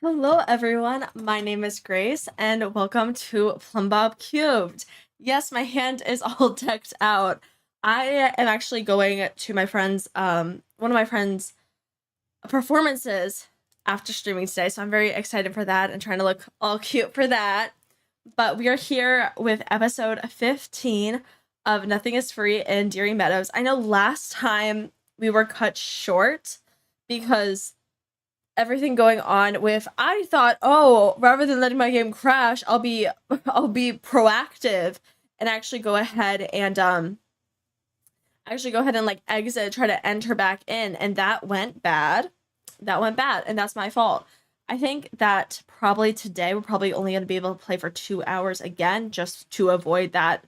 Hello everyone, my name is Grace and welcome to Plumbob Cubed. Yes, my hand is all decked out. I am actually going to my friend's, one of my friend's performances after streaming today, so I'm very excited for that and trying to look all cute for that. But we are here with episode 15 of Nothing is Free in Deary Meadows. I know last time we were cut short because everything going on with, I thought, oh, rather than letting my game crash, I'll be proactive and actually go ahead and like exit, try to enter back in, and that went bad. And that's my fault. I think that probably today we're probably only going to be able to play for 2 hours again, just to avoid the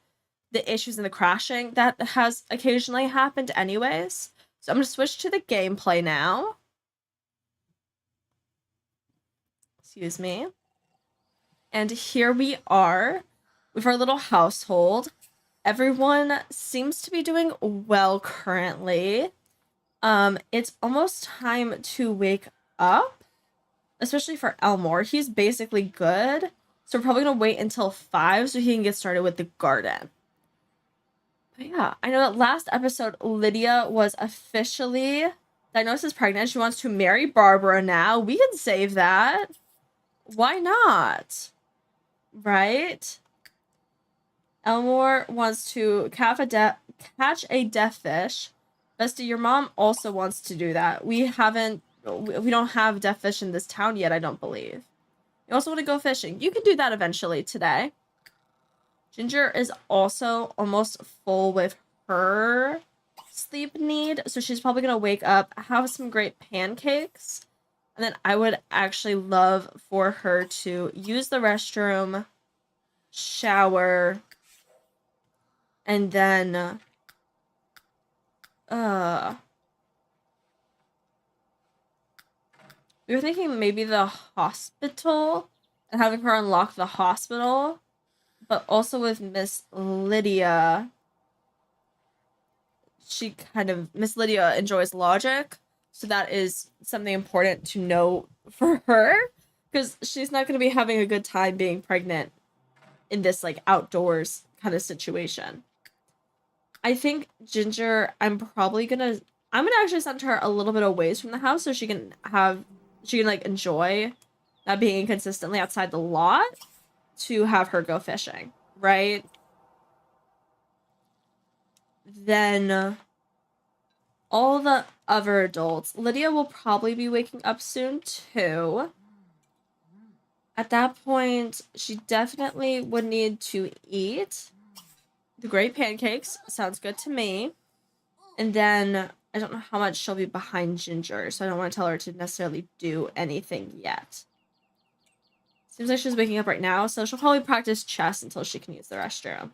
issues and the crashing that has occasionally happened anyways. So I'm going to switch to the gameplay now. Excuse me. And here we are with our little household. Everyone seems to be doing well currently. It's almost time to wake up, especially for Elmore. He's basically good, so we're probably gonna wait until 5 so he can get started with the garden. But yeah, I know that last episode Lydia was officially diagnosed as pregnant. She wants to marry Barbara now. We can save that. Why not? Right? Elmore wants to catch a death fish. Bestie, your mom also wants to do that. We don't have death fish in this town yet, I don't believe. You also want to go fishing. You can do that eventually today. Ginger is also almost full with her sleep need, so she's probably going to wake up, have some great pancakes, and then I would actually love for her to use the restroom, shower, and then we were thinking maybe the hospital and having her unlock the hospital, but also with Miss Lydia, Miss Lydia enjoys logic, so that is something important to know for her, because she's not going to be having a good time being pregnant in this, like, outdoors kind of situation. I think Ginger, I'm gonna actually send her a little bit of ways from the house so she can like enjoy not being consistently outside the lot, to have her go fishing, right? Then all the other adults, Lydia will probably be waking up soon too. At that point, she definitely would need to eat. The great pancakes sounds good to me. And then I don't know how much she'll be behind Ginger, so I don't want to tell her to necessarily do anything yet. Seems like she's waking up right now, so she'll probably practice chess until she can use the restroom.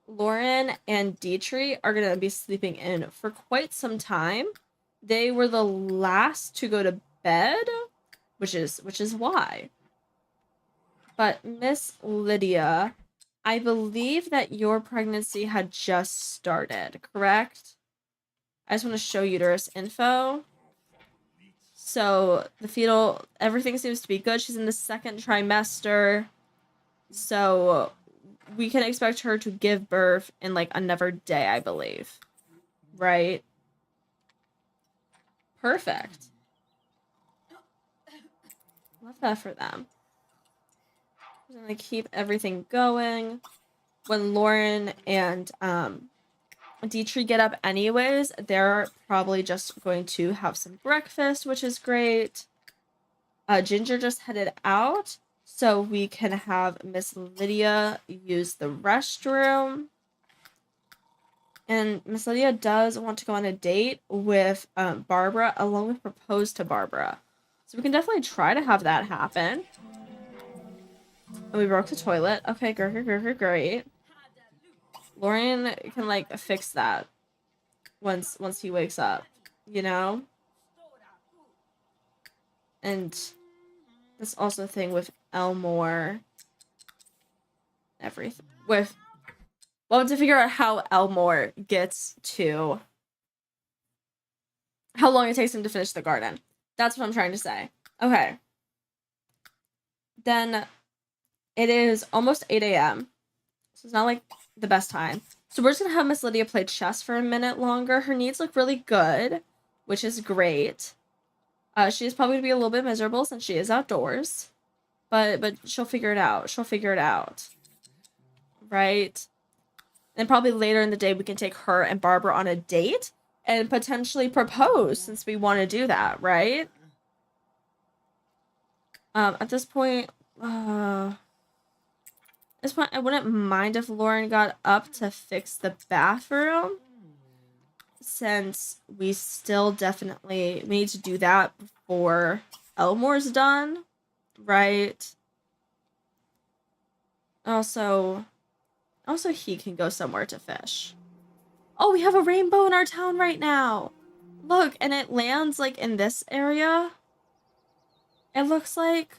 Lauren and Dietrich are going to be sleeping in for quite some time. They were the last to go to bed, which is why. But Miss Lydia, I believe that your pregnancy had just started, correct? I just want to show uterus info. So the fetal, everything seems to be good. She's in the 2nd trimester. So we can expect her to give birth in like another day, I believe. Right? Perfect. Love that for them. We're gonna keep everything going. When Lauren and Dietrich get up anyways, they're probably just going to have some breakfast, which is great. Ginger just headed out, so we can have Miss Lydia use the restroom. And Miss Lydia does want to go on a date with Barbara, along with propose to Barbara. So we can definitely try to have that happen. And we broke the toilet. Okay, great. Lauren can, like, fix that once he wakes up, you know? And that's also a thing with Elmore. Everything. Well, to figure out how Elmore gets to... how long it takes him to finish the garden. That's what I'm trying to say. Okay. Then it is almost 8 a.m. So it's not, like, the best time. So we're just going to have Miss Lydia play chess for a minute longer. Her needs look really good, which is great. She's probably going to be a little bit miserable since she is outdoors. But she'll figure it out. She'll figure it out. Right? And probably later in the day we can take her and Barbara on a date and potentially propose since we want to do that, right? At this point, I wouldn't mind if Lauren got up to fix the bathroom, since we still definitely need to do that before Elmore's done, right? Also he can go somewhere to fish. Oh, we have a rainbow in our town right now. Look, and it lands, like, in this area. It looks like...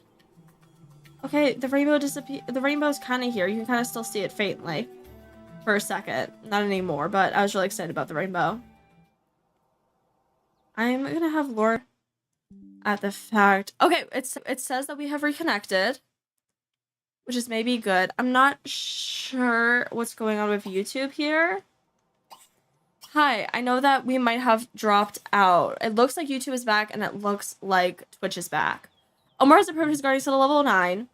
okay, the rainbow the rainbow's kind of here. You can kind of still see it faintly. For a second. Not anymore, but I was really excited about the rainbow. I'm gonna have Laura at the fact... okay, it says that we have reconnected, which is maybe good. I'm not sure what's going on with YouTube here. Hi, I know that we might have dropped out. It looks like YouTube is back, and it looks like Twitch is back. Omar's approved his guarding skill to level 9.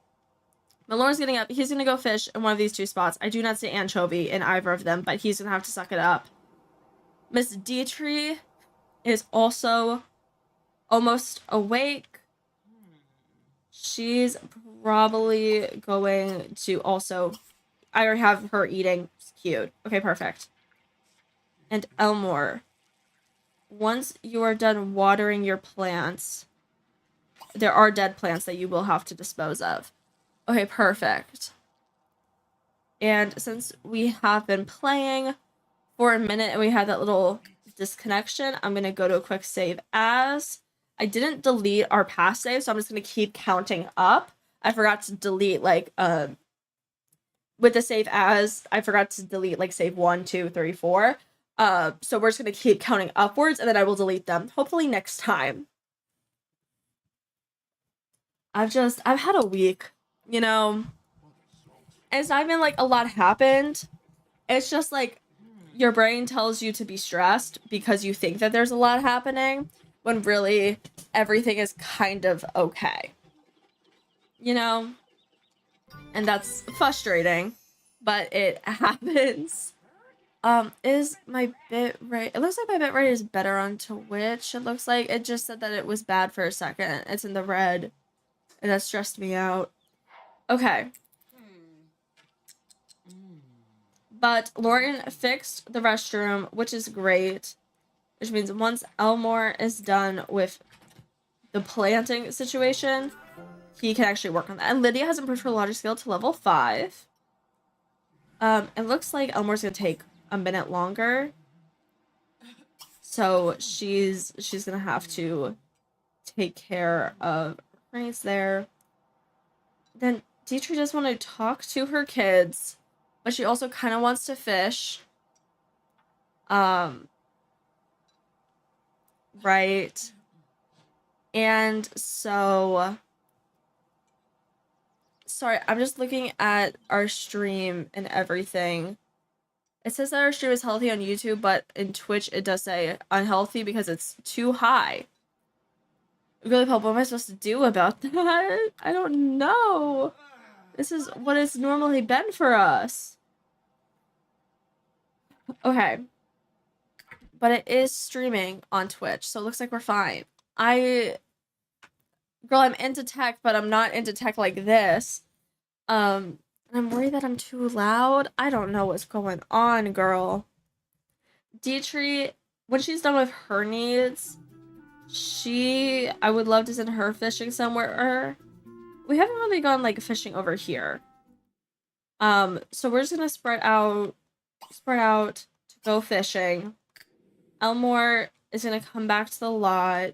Lauren's getting up. He's gonna go fish in one of these two spots. I do not see anchovy in either of them, but he's gonna have to suck it up. Miss Dietrich is also almost awake. She's probably going to also... I already have her eating. It's cute. Okay, perfect. And Elmore, once you are done watering your plants, there are dead plants that you will have to dispose of. Okay, perfect. And since we have been playing for a minute and we had that little disconnection, I'm going to go to a quick save as. I didn't delete our past save, so I'm just going to keep counting up. I forgot to delete, like, with the save as, I forgot to delete, like, save 1, 2, 3, 4. So we're just going to keep counting upwards, and then I will delete them, hopefully next time. I've had a week, you know, and it's not even, like, a lot happened. It's just, like, your brain tells you to be stressed because you think that there's a lot happening, when really everything is kind of okay. You know? And that's frustrating, but it happens. Is my bit rate... it looks like my bit rate is better on Twitch. It looks like it just said that it was bad for a second. It's in the red, and that stressed me out. Okay. But Lauren fixed the restroom, which is great. Which means once Elmore is done with the planting situation, he can actually work on that. And Lydia has improved her logic skill to level 5. It looks like Elmore's gonna take a minute longer. So she's gonna have to take care of her needs there. Then Dietrich just want to talk to her kids, but she also kind of wants to fish. Right. And so... sorry, I'm just looking at our stream and everything. It says that our stream is healthy on YouTube, but in Twitch it does say unhealthy because it's too high. Really, Paul, what am I supposed to do about that? I don't know. This is what it's normally been for us. Okay. But it is streaming on Twitch, so it looks like we're fine. Girl, I'm into tech, but I'm not into tech like this. I'm worried that I'm too loud. I don't know what's going on, girl. Dietrich, when she's done with her needs, I would love to send her fishing somewhere. We haven't really gone, like, fishing over here. So we're just gonna spread out spread out to go fishing. Elmore is going to come back to the lot.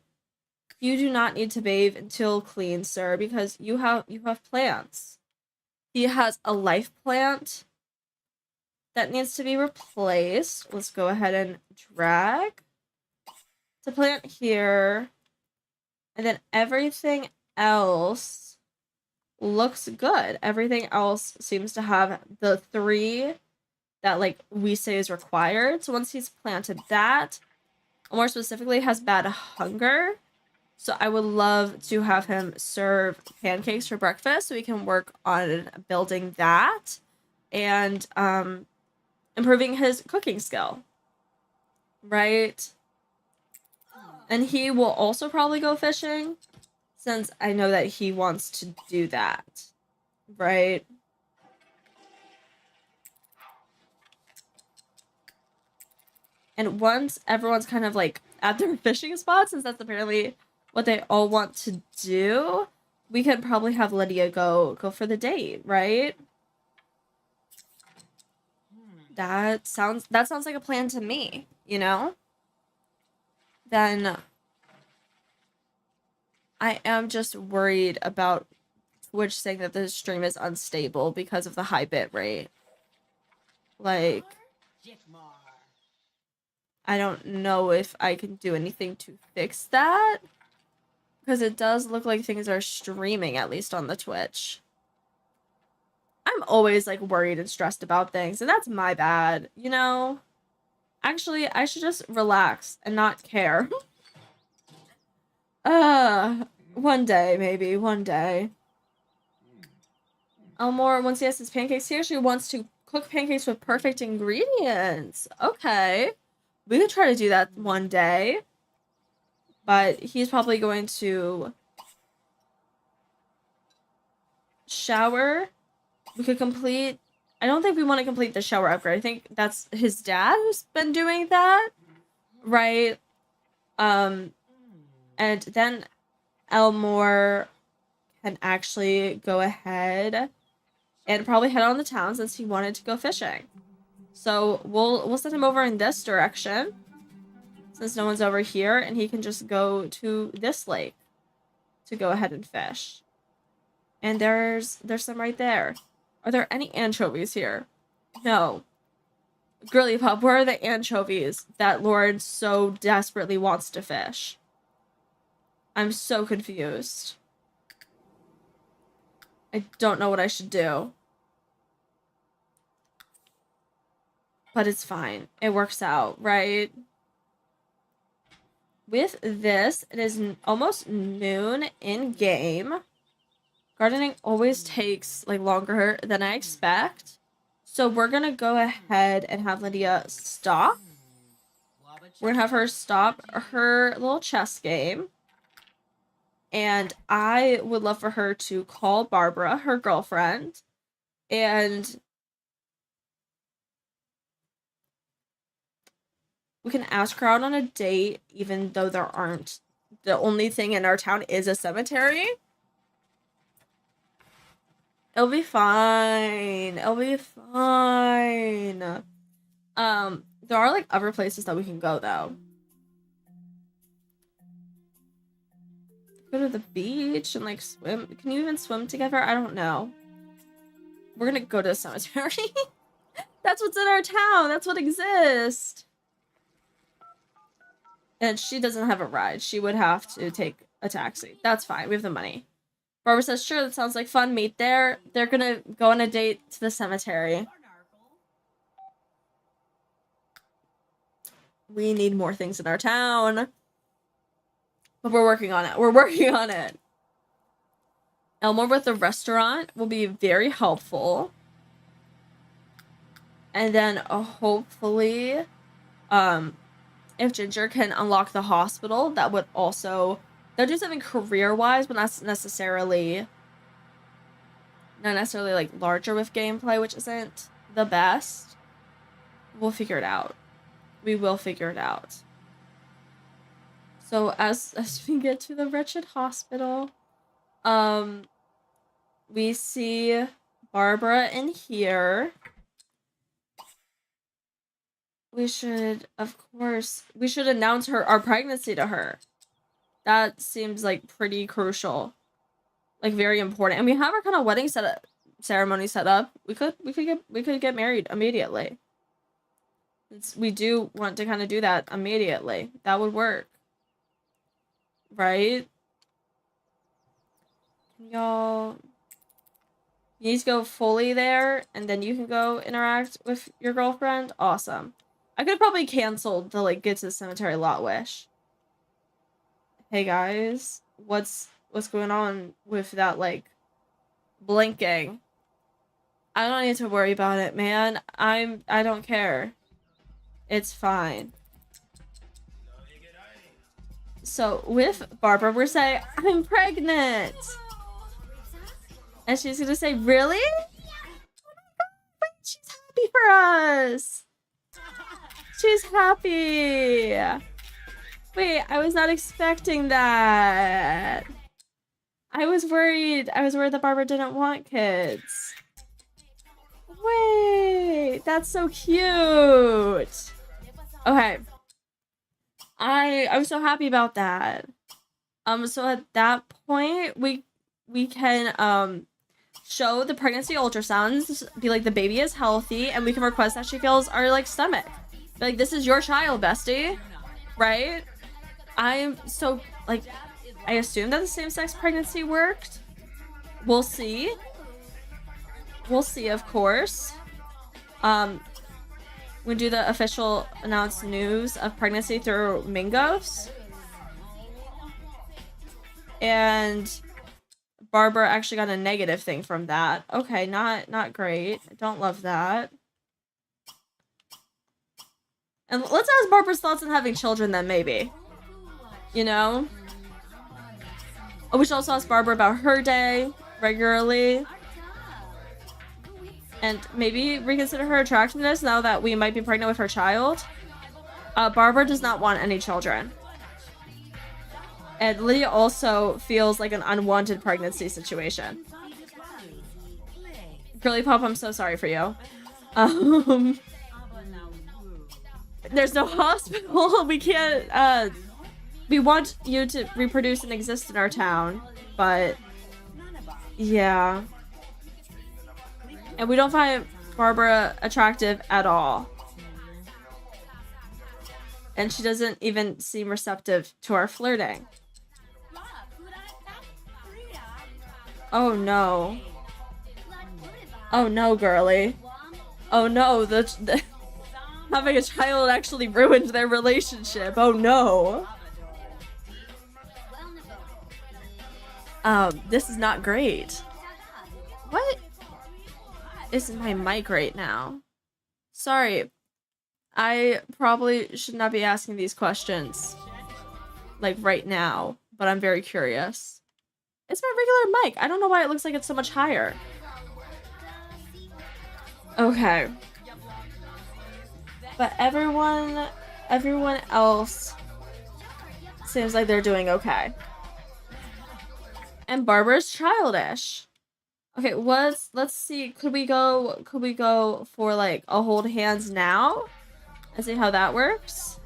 You do not need to bathe until clean, sir, because you have plants. He has a life plant that needs to be replaced. Let's go ahead and drag the plant here. And then everything else looks good. Everything else seems to have the 3 that, like, we say is required. So once he's planted that, more specifically, has bad hunger. So I would love to have him serve pancakes for breakfast so we can work on building that and improving his cooking skill. Right? And he will also probably go fishing since I know that he wants to do that. Right? And once everyone's kind of like at their fishing spot, since that's apparently what they all want to do, we could probably have Lydia go for the date, right? That sounds like a plan to me, you know? Then I am just worried about Twitch saying that the stream is unstable because of the high bit rate. Like, I don't know if I can do anything to fix that. Because it does look like things are streaming, at least on the Twitch. I'm always, like, worried and stressed about things, and that's my bad, you know? Actually, I should just relax and not care. One day, maybe. One day. Elmore, once he has his pancakes, he actually wants to cook pancakes with perfect ingredients. Okay. We could try to do that one day. But he's probably going to shower. We could complete... I don't think we want to complete the shower upgrade. I think that's his dad who's been doing that. Right? And then Elmore can actually go ahead and probably head on the town since he wanted to go fishing. So we'll send him over in this direction since no one's over here, and he can just go to this lake to go ahead and fish. And there's some right there. Are there any anchovies here? No. Girly Pup, where are the anchovies that Lauren so desperately wants to fish? I'm so confused. I don't know what I should do. But it's fine. It works out, right? With this, it is almost noon in game. Gardening always takes, like, longer than I expect. So we're gonna go ahead and have Lydia stop. We're gonna have her stop her little chess game. And I would love for her to call Barbara, her girlfriend, and we can ask her out on a date, even though there aren't. The only thing in our town is a cemetery. It'll be fine. It'll be fine. There are, like, other places that we can go, though. Go to the beach and, like, swim. Can you even swim together? I don't know. We're gonna go to the cemetery. That's what's in our town. That's what exists. And she doesn't have a ride. She would have to take a taxi. That's fine. We have the money. Barbara says, sure, that sounds like fun. Meet there. They're gonna go on a date to the cemetery. We need more things in our town. But we're working on it. We're working on it. Elmore with the restaurant will be very helpful. And then hopefully, if Ginger can unlock the hospital, that would also... They'll do something career-wise, but not necessarily, like, larger with gameplay, which isn't the best. We'll figure it out. We will figure it out. So as we get to the wretched hospital, we see Barbara in here. we should, of course, we should announce our pregnancy to her. That seems like pretty crucial, like very important. And we have our kind of wedding ceremony set up. We could get married immediately. We do want to kind of do that immediately. That would work, right? Y'all, you need to go fully there, and then you can go interact with your girlfriend. Awesome. I could probably cancel the like get to the cemetery lot wish. Hey guys, what's going on with that like blinking? I don't need to worry about it, man. I don't care. It's fine. So with Barbara, we're saying, I'm pregnant. And she's gonna say, really? Oh my god, wait, she's happy for us. She's happy. Wait, I was not expecting that. I was worried that Barbara didn't want kids. Wait, that's so cute. Okay. I was so happy about that. So at that point, we can show the pregnancy ultrasounds, be like the baby is healthy, and we can request that she feels our like stomach. Be like, this is your child, bestie, right? I'm so like, I assume that the same-sex pregnancy worked. We'll see. We'll see, of course. We do the official announced news of pregnancy through Mingos. And Barbara actually got a negative thing from that. Okay, not great. I don't love that. And let's ask Barbara's thoughts on having children then, maybe. You know? Oh, we should also ask Barbara about her day regularly. And maybe reconsider her attractiveness now that we might be pregnant with her child. Barbara does not want any children. And Lydia also feels like an unwanted pregnancy situation. Girly Pop, I'm so sorry for you. There's no hospital. We can't, we want you to reproduce and exist in our town, but yeah. And we don't find Barbara attractive at all. And she doesn't even seem receptive to our flirting. Oh no. Oh no, girly. Oh no, the having a child actually ruined their relationship. Oh no. This is not great. What is my mic right now? Sorry. I probably should not be asking these questions like right now, but I'm very curious. It's my regular mic. I don't know why it looks like it's so much higher. Okay. But everyone else seems like they're doing okay. And Barbara's childish. Okay, let's see. Could we go for like a hold hands now? And see how that works?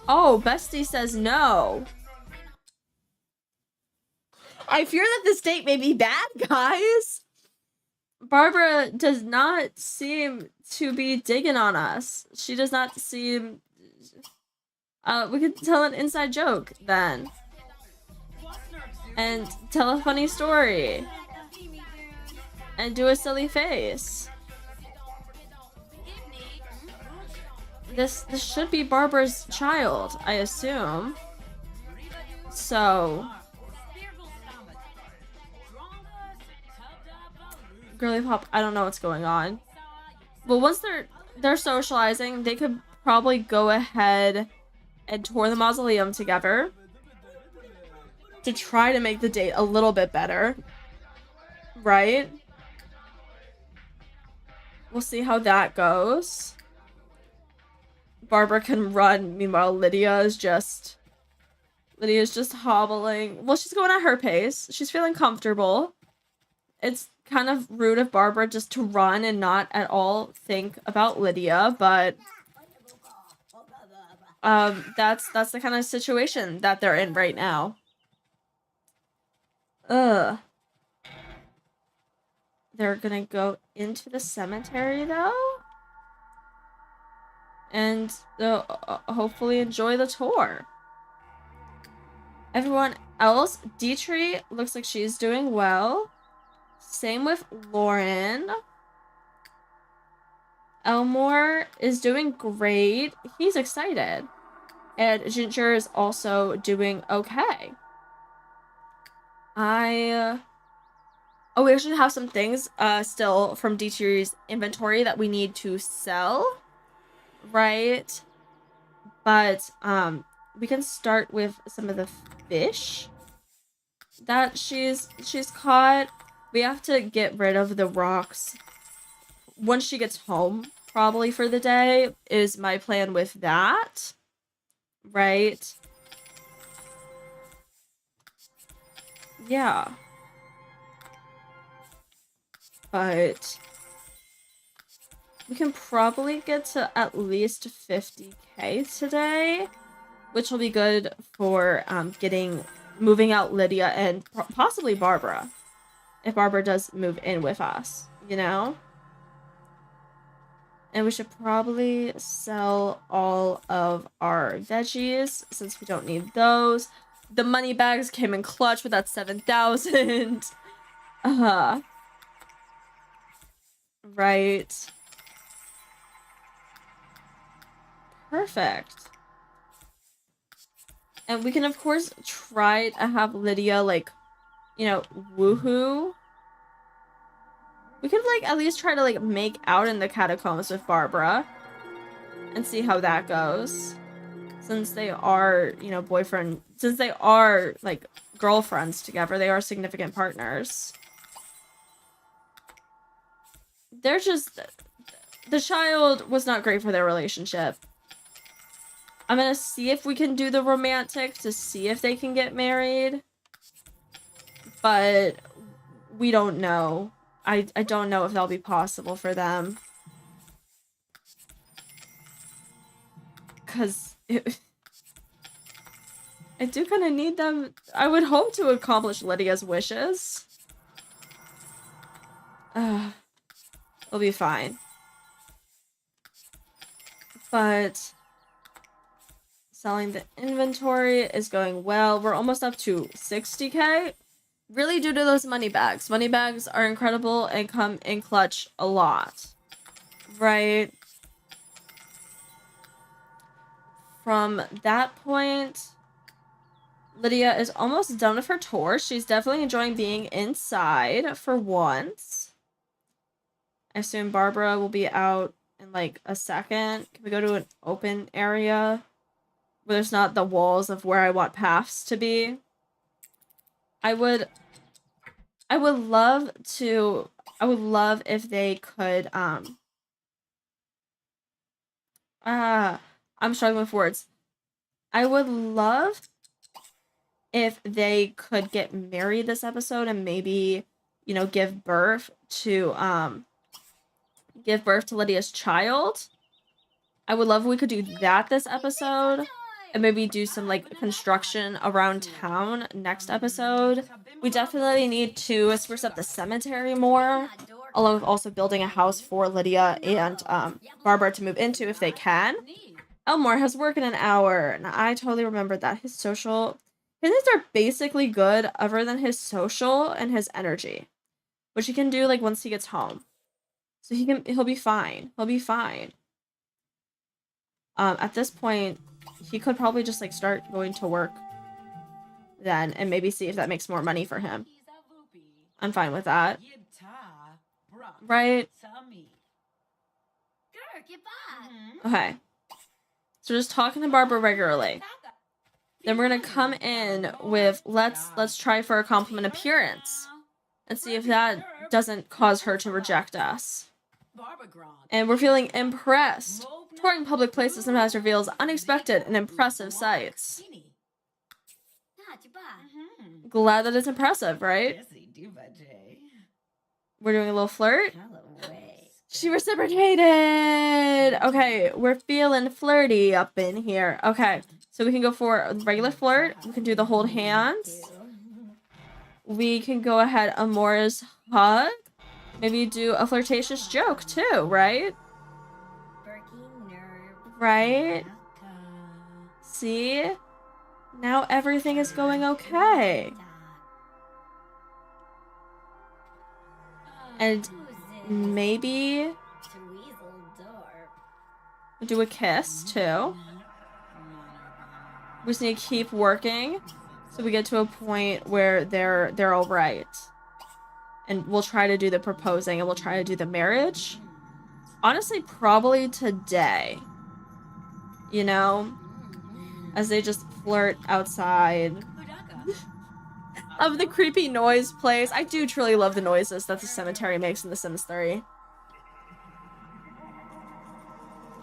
Oh, Bestie says no. I fear that this date may be bad, guys. Barbara does not seem to be digging on us. She does not seem... we could tell an inside joke, then. And tell a funny story. And do a silly face. This should be Barbara's child, I assume. So... Girly Pop, I don't know what's going on. Well, once they're socializing, they could probably go ahead and tour the mausoleum together to try to make the date a little bit better. Right? We'll see how that goes. Barbara can run, meanwhile Lydia is just hobbling. Well, she's going at her pace. She's feeling comfortable. it's kind of rude of Barbara just to run and not at all think about Lydia, but that's the kind of situation that they're in right now. Ugh. They're gonna go into the cemetery though, and they'll hopefully enjoy the tour. Everyone else, Dietrich looks like she's doing well. Same with Lauren. Elmore is doing great. He's excited. And Ginger is also doing okay. Oh, we actually have some things still from Dietrich's inventory that we need to sell. Right? But we can start with some of the fish that she's caught. We have to get rid of the rocks once she gets home, probably for the day, is my plan with that. Right? Yeah. But we can probably get to at least 50k today, which will be good for moving out Lydia and possibly Barbara, if Barbara does move in with us, you know? And we should probably sell all of our veggies since we don't need those. The money bags came in clutch with that 7,000. Right. Perfect. And we can, of course, try to have Lydia, like, you know, woohoo. We could, like, at least try to, like, make out in the catacombs with Barbara. And see how that goes. Since they are, you know, since they are, like, girlfriends together, they are significant partners. They're just... The child was not great for their relationship. I'm gonna see if we can do the romantic to see if they can get married. But we don't know. I don't know if that'll be possible for them. Because I do kind of need them. I would hope to accomplish Lydia's wishes. It'll be fine. But selling the inventory is going well. We're almost up to 60k. Really due to those money bags. Money bags are incredible and come in clutch a lot. Right? From that point, Lydia is almost done with her tour. She's definitely enjoying being inside for once. I assume Barbara will be out in like a second. Can we go to an open area where there's not the walls of where I want paths to be? I would love if they could I'm struggling with words. I would love if they could get married this episode and maybe, you know, give birth to Lydia's child. I would love if we could do that this episode. And maybe do some, like, construction around town next episode. We definitely need to spruce up the cemetery more. Along with also building a house for Lydia and Barbara to move into if they can. Elmore has work in an hour. And I totally remembered that. His things are basically good other than his social and his energy. Which he can do, like, once he gets home. So he'll be fine. He'll be fine. At this point, he could probably just, like, start going to work then and maybe see if that makes more money for him. I'm fine with that. Right? Okay. So just talking to Barbara regularly. Then we're gonna come in with let's try for a compliment appearance and see if that doesn't cause her to reject us. And we're feeling impressed. Touring public places sometimes reveals unexpected and impressive sights. Glad that it's impressive, right? We're doing a little flirt. She reciprocated. Okay, we're feeling flirty up in here. Okay, so we can go for a regular flirt. We can do the hold hands. We can go ahead, Amora's hug. Maybe do a flirtatious joke too, right? Right? See? Now everything is going okay. And maybe do a kiss too. We just need to keep working so we get to a point where they're all right. And we'll try to do the proposing and we'll try to do the marriage. Honestly, probably today. You know? As they just flirt outside of the creepy noise place. I do truly love the noises that the cemetery makes in The Sims 3.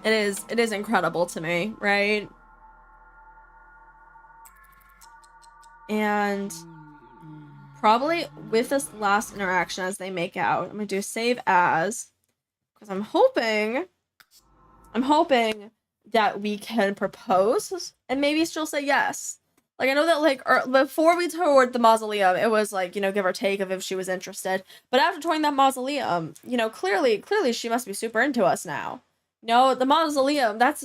It is incredible to me, right? And probably with this last interaction as they make out, I'm gonna do save as, because I'm hoping that we can propose and maybe she'll say yes. Like, I know that, like, before we toured the mausoleum, it was, like, you know, give or take of if she was interested. But after touring that mausoleum, you know, clearly she must be super into us now. You know, the mausoleum, that's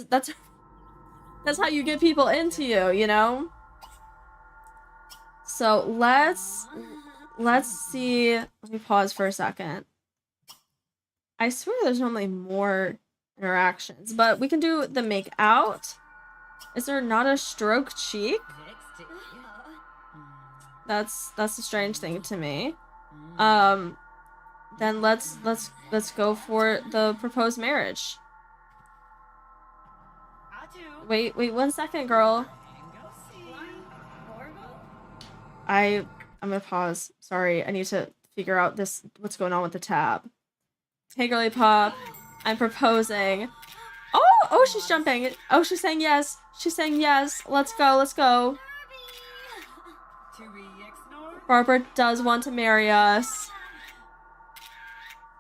how you get people into you, you know? So, let's see. Let me pause for a second. I swear there's normally more interactions, but we can do the make out. Is there not a stroke cheek? That's a strange thing to me. Then let's go for the proposed marriage. Wait 1 second, girl. I'm gonna pause. Sorry, I need to figure out what's going on with the tab. Hey, girly pop. I'm proposing. Oh, she's jumping. Oh, she's saying yes. She's saying yes. Let's go. Barbara does want to marry us.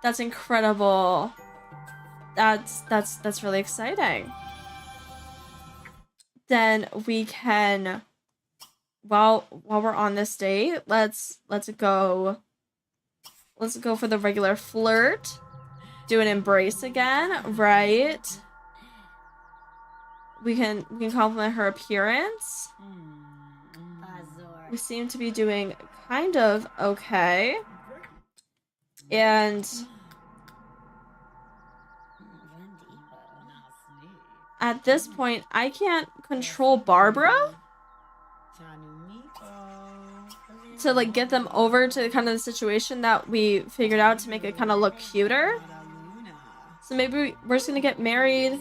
That's incredible. That's really exciting. Then we can, while we're on this date, let's go for the regular flirt. Do an embrace again, right? We can compliment her appearance. We seem to be doing kind of okay. And at this point, I can't control Barbara to, like, get them over to kind of the situation that we figured out to make it kind of look cuter. So maybe we're just gonna get married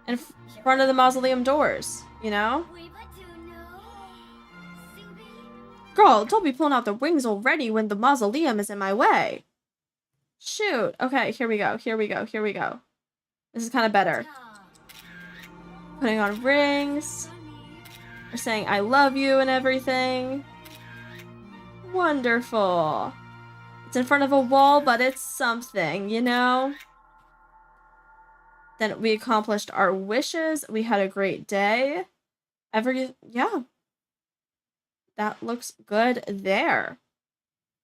in front of the mausoleum doors, you know? Girl, don't be pulling out the wings already when the mausoleum is in my way. Shoot. Okay, here we go. This is kind of better. Putting on rings. We're saying I love you and everything. Wonderful. It's in front of a wall, but it's something, you know? Then we accomplished our wishes. We had a great day. Yeah. That looks good there.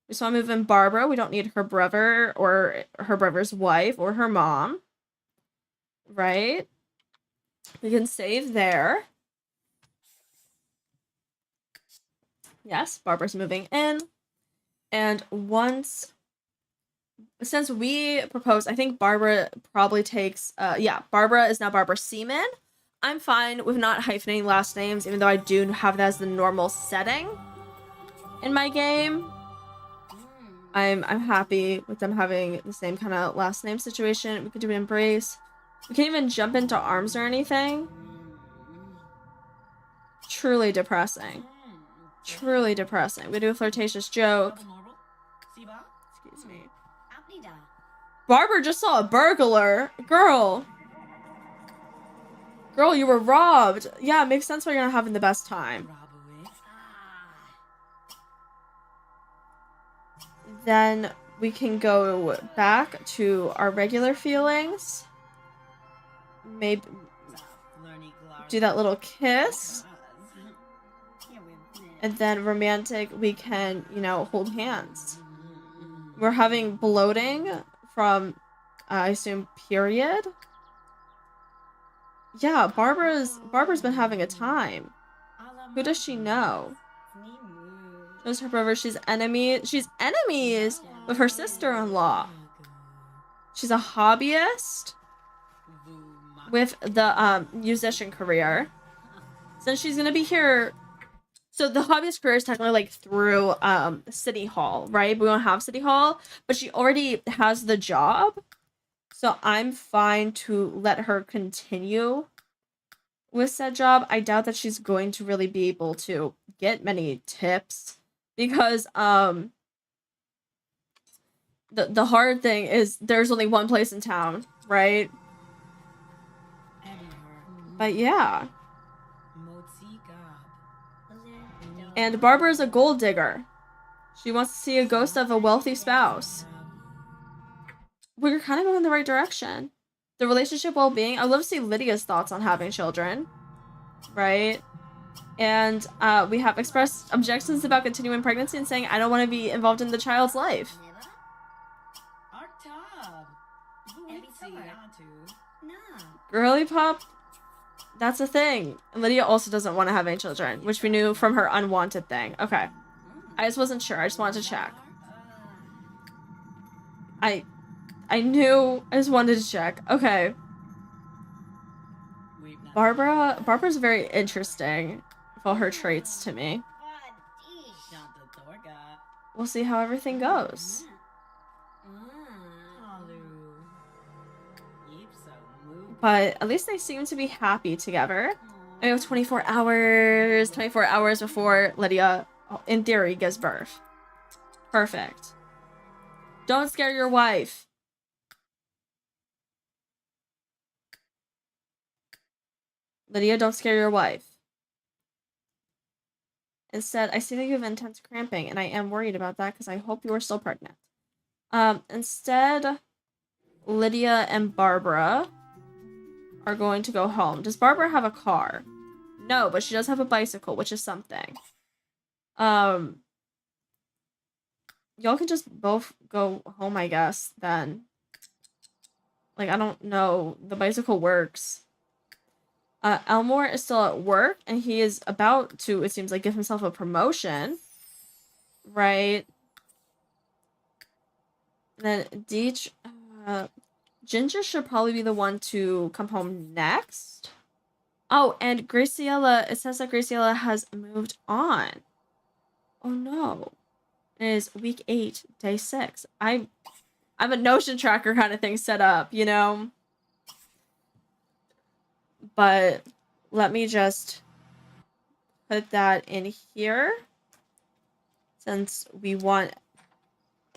We just want to move in Barbara. We don't need her brother or her brother's wife or her mom. Right? We can save there. Yes, Barbara's moving in. And since we proposed, I think Barbara probably takes, Barbara is now Barbara Seaman. I'm fine with not hyphenating last names, even though I do have that as the normal setting in my game. I'm happy with them having the same kind of last name situation. We could do an embrace. We can't even jump into arms or anything. Truly depressing. Truly depressing. We do a flirtatious joke. Excuse me. Barbara just saw a burglar. Girl, you were robbed. Yeah, it makes sense why you're not having the best time. Then we can go back to our regular feelings. Maybe do that little kiss. And then romantic, we can, you know, hold hands. We're having bloating from, I assume, period. Yeah, Barbara's been having a time. Who does she know? Shows her brother she's enemies with her sister-in-law. She's a hobbyist with the musician career. Since she's gonna be here, so the hobbyist career is technically like through City Hall, right? We don't have City Hall, but she already has the job. So I'm fine to let her continue with said job. I doubt that she's going to really be able to get many tips because the hard thing is there's only one place in town, right? But yeah. And Barbara's a gold digger. She wants to see a ghost of a wealthy spouse. We're kind of going in the right direction. The relationship well-being. I'd love to see Lydia's thoughts on having children. Right? And we have expressed objections about continuing pregnancy and saying, I don't want to be involved in the child's life. Girly pop? That's a thing. And Lydia also doesn't want to have any children, which we knew from her unwanted thing. Okay. I just wasn't sure. I just wanted to check. I just wanted to check. Okay. Barbara's very interesting with all her traits to me. We'll see how everything goes. But at least they seem to be happy together. I know 24 hours before Lydia, in theory, gives birth. Perfect. Don't scare your wife. Lydia, don't scare your wife. Instead, I see that you have intense cramping, and I am worried about that because I hope you are still pregnant. Instead, Lydia and Barbara are going to go home. Does Barbara have a car? No, but she does have a bicycle, which is something. Y'all can just both go home, I guess, then. Like, I don't know. The bicycle works. Elmore is still at work, and he is about to, it seems like, give himself a promotion. Right? And then Deech, Ginger should probably be the one to come home next. Oh, and Graciela, it says that Graciela has moved on. Oh no. It is week 8, day 6. I have a Notion tracker kind of thing set up, you know? But let me just put that in here. Since we want...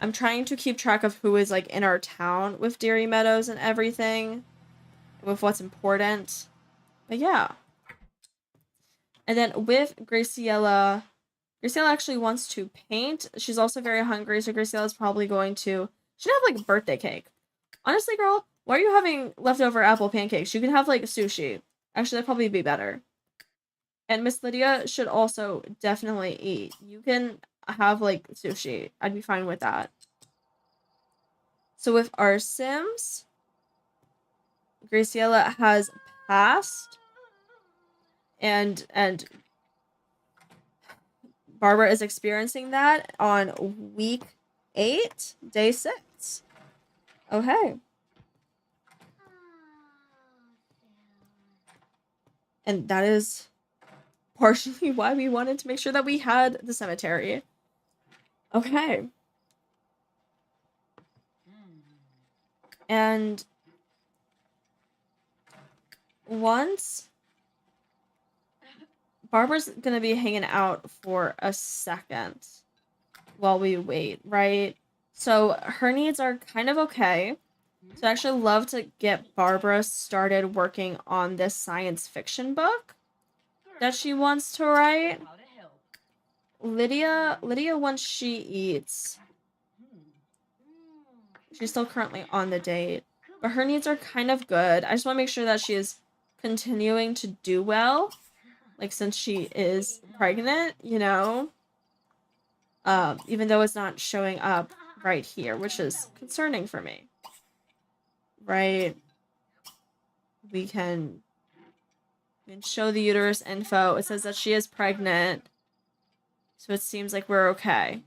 I'm trying to keep track of who is, like, in our town with Dairy Meadows and everything. With what's important. But yeah. And then with Graciela... Graciela actually wants to paint. She's also very hungry, so Graciela's probably going to... She should have, like, birthday cake. Honestly, girl, why are you having leftover apple pancakes? You can have, like, sushi. Actually, that'd probably be better. And Miss Lydia should also definitely eat. You can have, like, sushi. I'd be fine with that. So with our Sims, Graciela has passed. And Barbara is experiencing that on week 8, day 6. Okay. And that is partially why we wanted to make sure that we had the cemetery. Okay. And once Barbara's gonna be hanging out for a second while we wait, right? So her needs are kind of okay. So I actually love to get Barbara started working on this science fiction book that she wants to write. Lydia, once she eats, She's still currently on the date, but her needs are kind of good. I just want to make sure that she is continuing to do well, like since she is pregnant, you know, even though it's not showing up right here, which is concerning for me. Right? We can show the uterus info. It says that she is pregnant, so it seems like we're okay.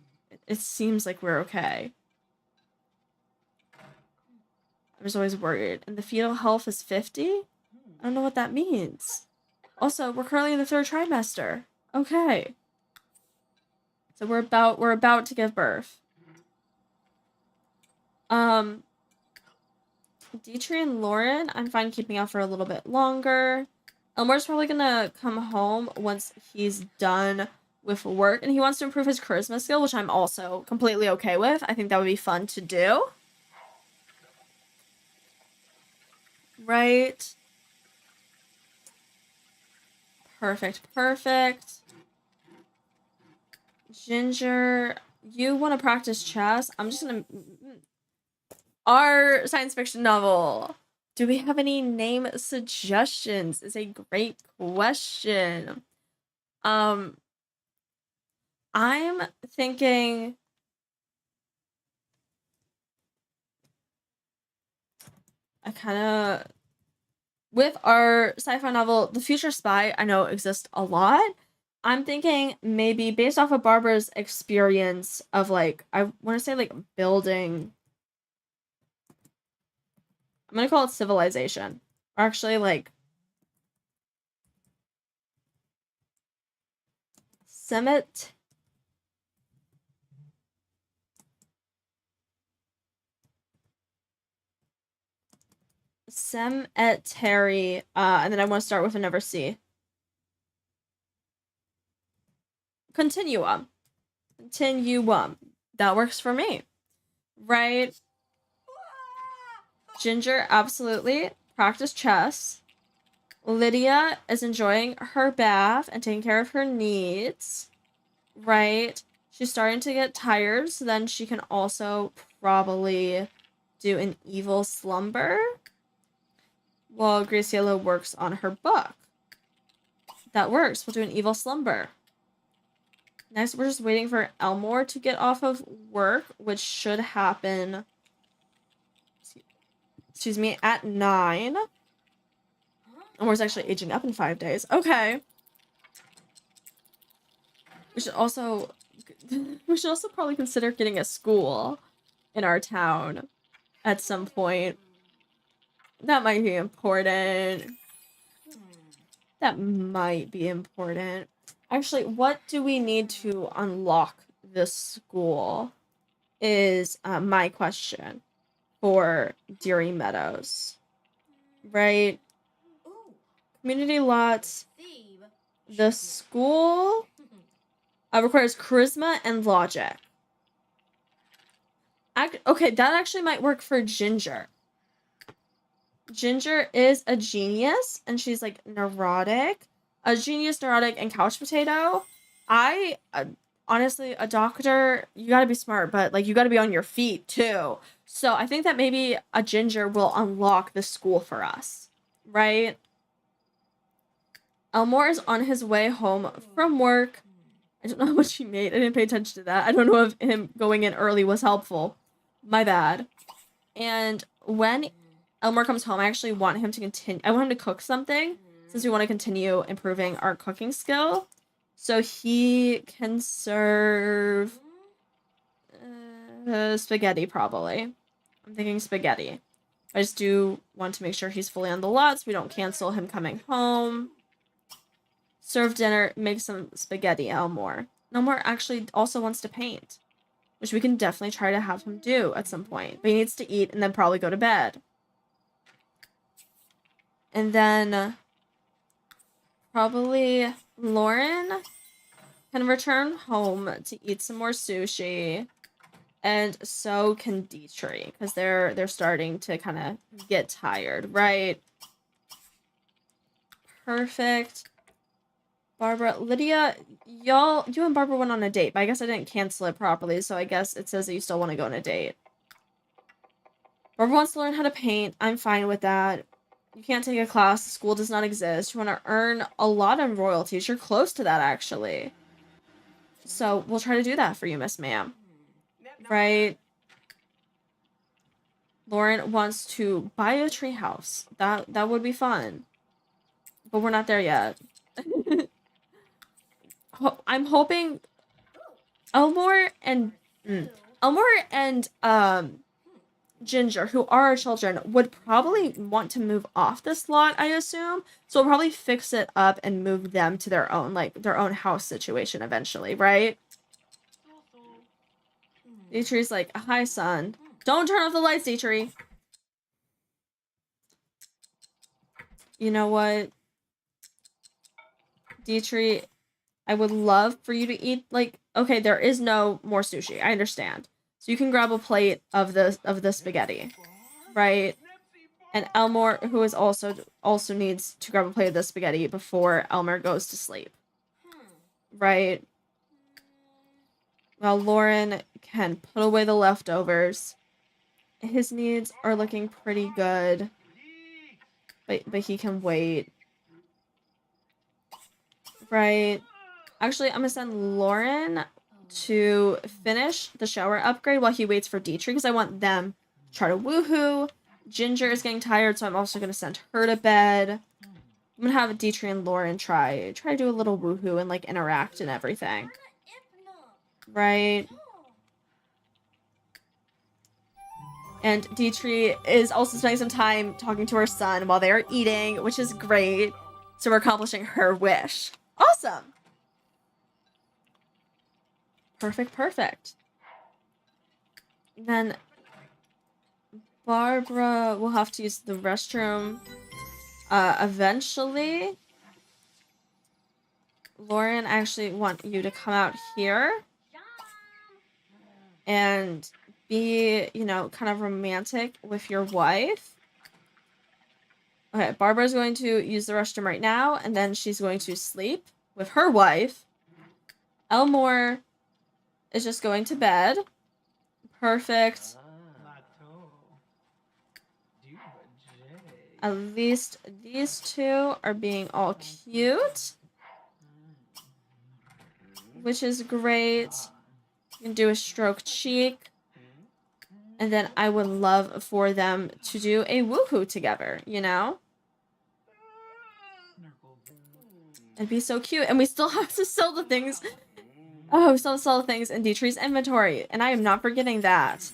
It seems like we're okay. I was always worried. And the fetal health is 50? I don't know what that means. Also, we're currently in the 3rd trimester. Okay. So we're about to give birth. Dietrich and Lauren, I'm fine keeping out for a little bit longer. Elmore's probably gonna come home once he's done with work, and he wants to improve his charisma skill, which I'm also completely okay with. I think that would be fun to do. Right. Perfect, perfect. Ginger, you want to practice chess? I'm just gonna... Our science fiction novel. Do we have any name suggestions? Is a great question. I'm thinking... I kind of... With our sci-fi novel, The Future Spy, I know exists a lot. I'm thinking maybe based off of Barbara's experience of, like, I want to say, like, building... I'm gonna call it civilization. Or actually, like... Cemetery, and then I want to start with a number C. Continuum. That works for me. Right? Ginger, absolutely. Practice chess. Lydia is enjoying her bath and taking care of her needs. Right? She's starting to get tired, so then she can also probably do an evil slumber while Graciela works on her book. That works. We'll do an evil slumber. Next, we're just waiting for Elmore to get off of work, which should happen, excuse me, at 9. Elmore's actually aging up in 5 days. Okay. We should also probably consider getting a school in our town at some point. That might be important. That might be important. Actually, what do we need to unlock this school is my question for Deary Meadows. Right? Community lots. The school requires charisma and logic. Okay, that actually might work for Ginger. Ginger is a genius, and she's, like, neurotic. A genius, neurotic, and couch potato. Honestly, a doctor, you gotta be smart, but, like, you gotta be on your feet, too. So I think that maybe a Ginger will unlock the school for us. Right? Elmore is on his way home from work. I don't know how much he made. I didn't pay attention to that. I don't know if him going in early was helpful. My bad. And when Elmore comes home, I actually want him to continue. I want him to cook something since we want to continue improving our cooking skill. So he can serve spaghetti, probably. I'm thinking spaghetti. I just do want to make sure he's fully on the lot so we don't cancel him coming home. Serve dinner, make some spaghetti, Elmore. Elmore actually also wants to paint, which we can definitely try to have him do at some point. But he needs to eat and then probably go to bed. And then probably Lauren can return home to eat some more sushi. And so can Dietrich, because they're starting to kind of get tired, right? Perfect. Barbara, Lydia, you and Barbara went on a date, but I guess I didn't cancel it properly, so I guess it says that you still want to go on a date. Barbara wants to learn how to paint. I'm fine with that. You can't take a class. School does not exist. You want to earn a lot of royalties. You're close to that, actually. So we'll try to do that for you, Miss Ma'am. Right? Lauren wants to buy a tree house. That would be fun. But we're not there yet. I'm hoping Elmore and Ginger, who are our children, would probably want to move off this lot, I assume. So we'll probably fix it up and move them to their own house situation eventually, right? Dietrich's like, hi, son. Don't turn off the lights, Dietrich. You know what? Dietrich, I would love for you to eat, like, okay, there is no more sushi. I understand. So you can grab a plate of the spaghetti, right? And Elmore, who is also needs to grab a plate of the spaghetti before Elmer goes to sleep. Right? Well, Lauren can put away the leftovers. His needs are looking pretty good. But he can wait. Right? Actually, I'm gonna send Lauren to finish the shower upgrade while he waits for Dietrich, because I want them to try to woohoo. Ginger is getting tired, so I'm also gonna send her to bed. I'm gonna have Dietrich and Lauren try to do a little woohoo and like interact and everything. Right? And Dietrich is also spending some time talking to her son while they are eating, which is great. So we're accomplishing her wish. Awesome! Perfect. Then Barbara will have to use the restroom eventually. Lauren, I actually want you to come out here and be, kind of romantic with your wife. Okay, Barbara's going to use the restroom right now, and then she's going to sleep with her wife. Elmore is just going to bed. Perfect. At least these two are being all cute, which is great. You can do a stroke cheek. And then I would love for them to do a woohoo together, It'd be so cute. And we still have to sell the things. Oh, we still have to sell the things in Dietrich's inventory. And I am not forgetting that.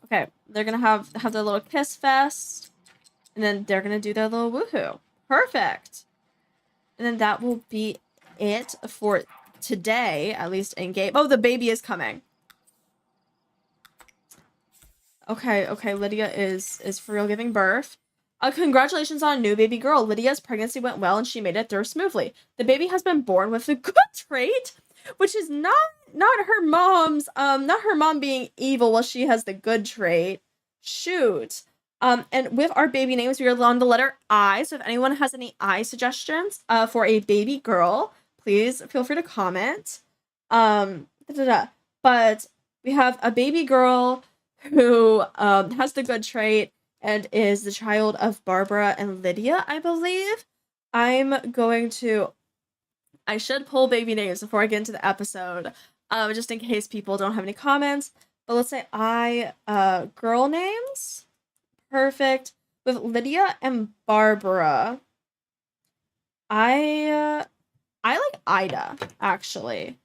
Okay, they're going to have their little kiss fest. And then they're going to do their little woohoo. Perfect. And then that will be it for today, at least in game. Oh, the baby is coming. Okay, Lydia is for real giving birth. Congratulations on a new baby girl. Lydia's pregnancy went well and she made it through smoothly. The baby has been born with a good trait, which is not her mom's, not her mom being evil while she has the good trait. Shoot. And with our baby names, we are on the letter I. So if anyone has any I suggestions, for a baby girl, please feel free to comment. But we have a baby girl who has the good trait and is the child of Barbara and Lydia, I believe. I should pull baby names before I get into the episode, just in case people don't have any comments. But let's say girl names. Perfect. With Lydia and Barbara, I like Ida, actually.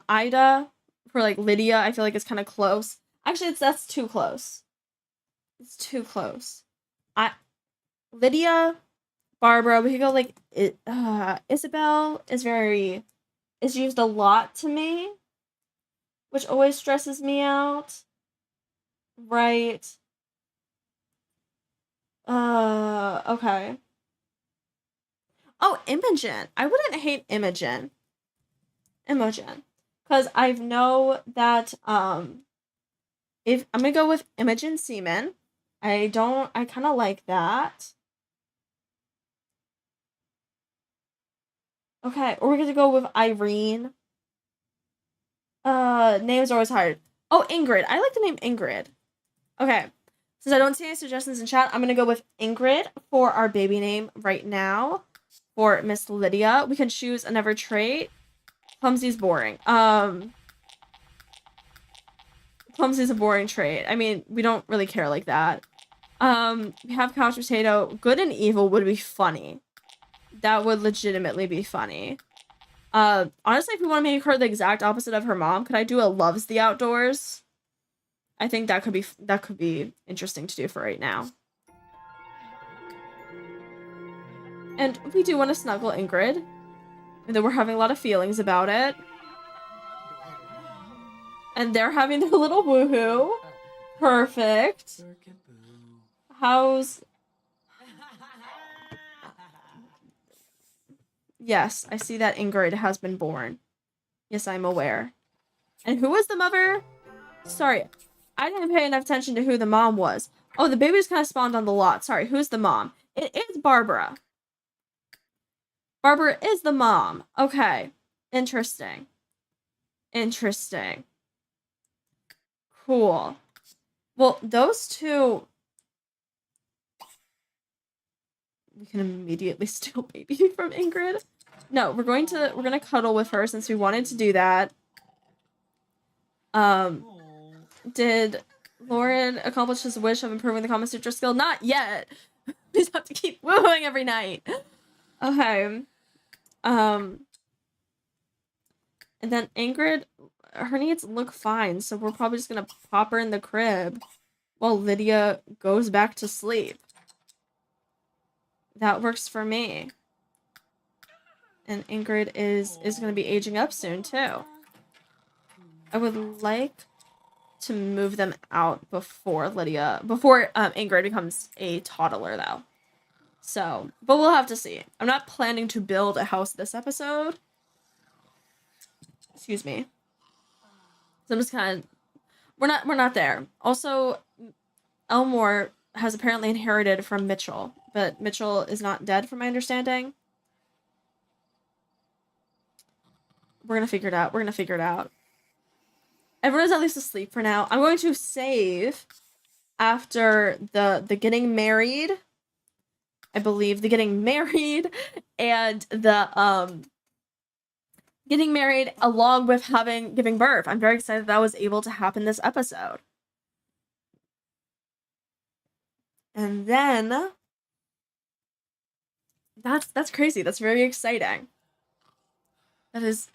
Ida for like Lydia, I feel like it's kind of close. Actually, that's too close. It's too close. Lydia, Barbara, we could go like Isabel is used a lot to me, which always stresses me out. Right. Okay. Oh, Imogen. I wouldn't hate Imogen. Because I know that, if I'm gonna go with Imogen Seaman. I kind of like that. Okay, or we're gonna go with Irene. Names are always hard. Oh, Ingrid. I like the name Ingrid. Okay. Since I don't see any suggestions in chat, I'm going to go with Ingrid for our baby name right now. For Miss Lydia, we can choose another trait. Clumsy's boring. Clumsy's a boring trait. I mean, we don't really care like that. We have couch potato. Good and evil would be funny. That would legitimately be funny. Honestly, if we want to make her the exact opposite of her mom, could I do a loves the outdoors? I think that could be interesting to do for right now. And we do want to snuggle Ingrid. And then we're having a lot of feelings about it. And they're having their little woohoo. Perfect. How's... Yes, I see that Ingrid has been born. Yes, I'm aware. And who was the mother? Sorry, I didn't pay enough attention to who the mom was. Oh, the baby just kind of spawned on the lot. Sorry, who's the mom? It is Barbara. Barbara is the mom. Okay. Interesting. Interesting. Cool. Well, those two... We can immediately steal baby from Ingrid. No, we're gonna cuddle with her since we wanted to do that. Did Lauren accomplish his wish of improving the Kama Sutra skill? Not yet. We just have to keep wooing every night. Okay. And then Ingrid, her needs look fine, so we're probably just gonna pop her in the crib while Lydia goes back to sleep. That works for me. And Ingrid is gonna be aging up soon too. I would like to move them out before Ingrid becomes a toddler though. So, but we'll have to see. I'm not planning to build a house this episode. Excuse me. So I'm just kind of, we're not there. Also, Elmore has apparently inherited from Mitchell, but Mitchell is not dead from my understanding. We're gonna figure it out. We're gonna figure it out. Everyone's at least asleep for now. I'm going to save after the getting married. I believe the getting married and the getting married along with giving birth. I'm very excited that was able to happen this episode. And then that's crazy. That's very exciting. That is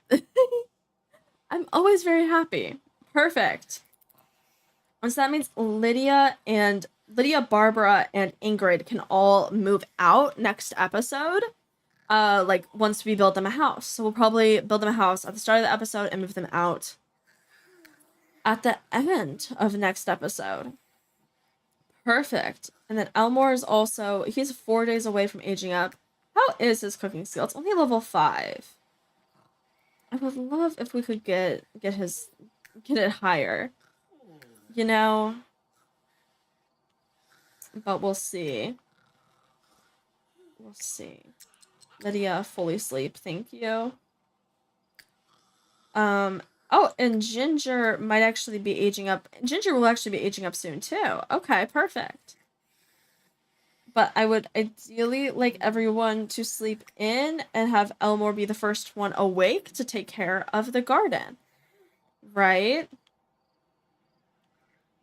I'm always very happy. Perfect. And so that means Lydia, Barbara, and Ingrid can all move out next episode. Like once we build them a house. So we'll probably build them a house at the start of the episode and move them out at the end of next episode. Perfect. And then Elmore is also, he's 4 days away from aging up. How is his cooking skill? It's only level 5. I would love if we could get it higher. You know? But we'll see. We'll see. Lydia, fully sleep. Thank you. Oh, and Ginger might actually be aging up. Ginger will actually be aging up soon, too. Okay, perfect. But I would ideally like everyone to sleep in and have Elmore be the first one awake to take care of the garden. Right?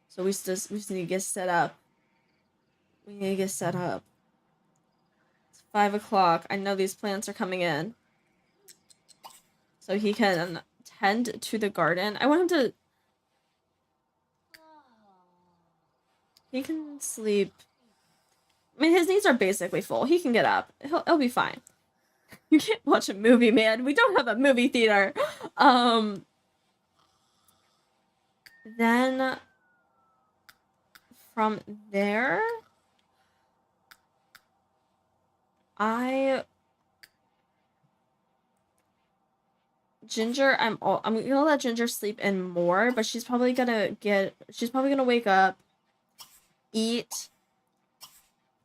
So we just need to get set up. We need to get set up. It's 5 o'clock. I know these plants are coming in. So he can tend to the garden. I want him to... He can sleep... I mean, his needs are basically full. He can get up. He'll be fine. You can't watch a movie, man. We don't have a movie theater. Then... From there... Ginger, I'm gonna let Ginger sleep in more, but she's probably gonna wake up, eat,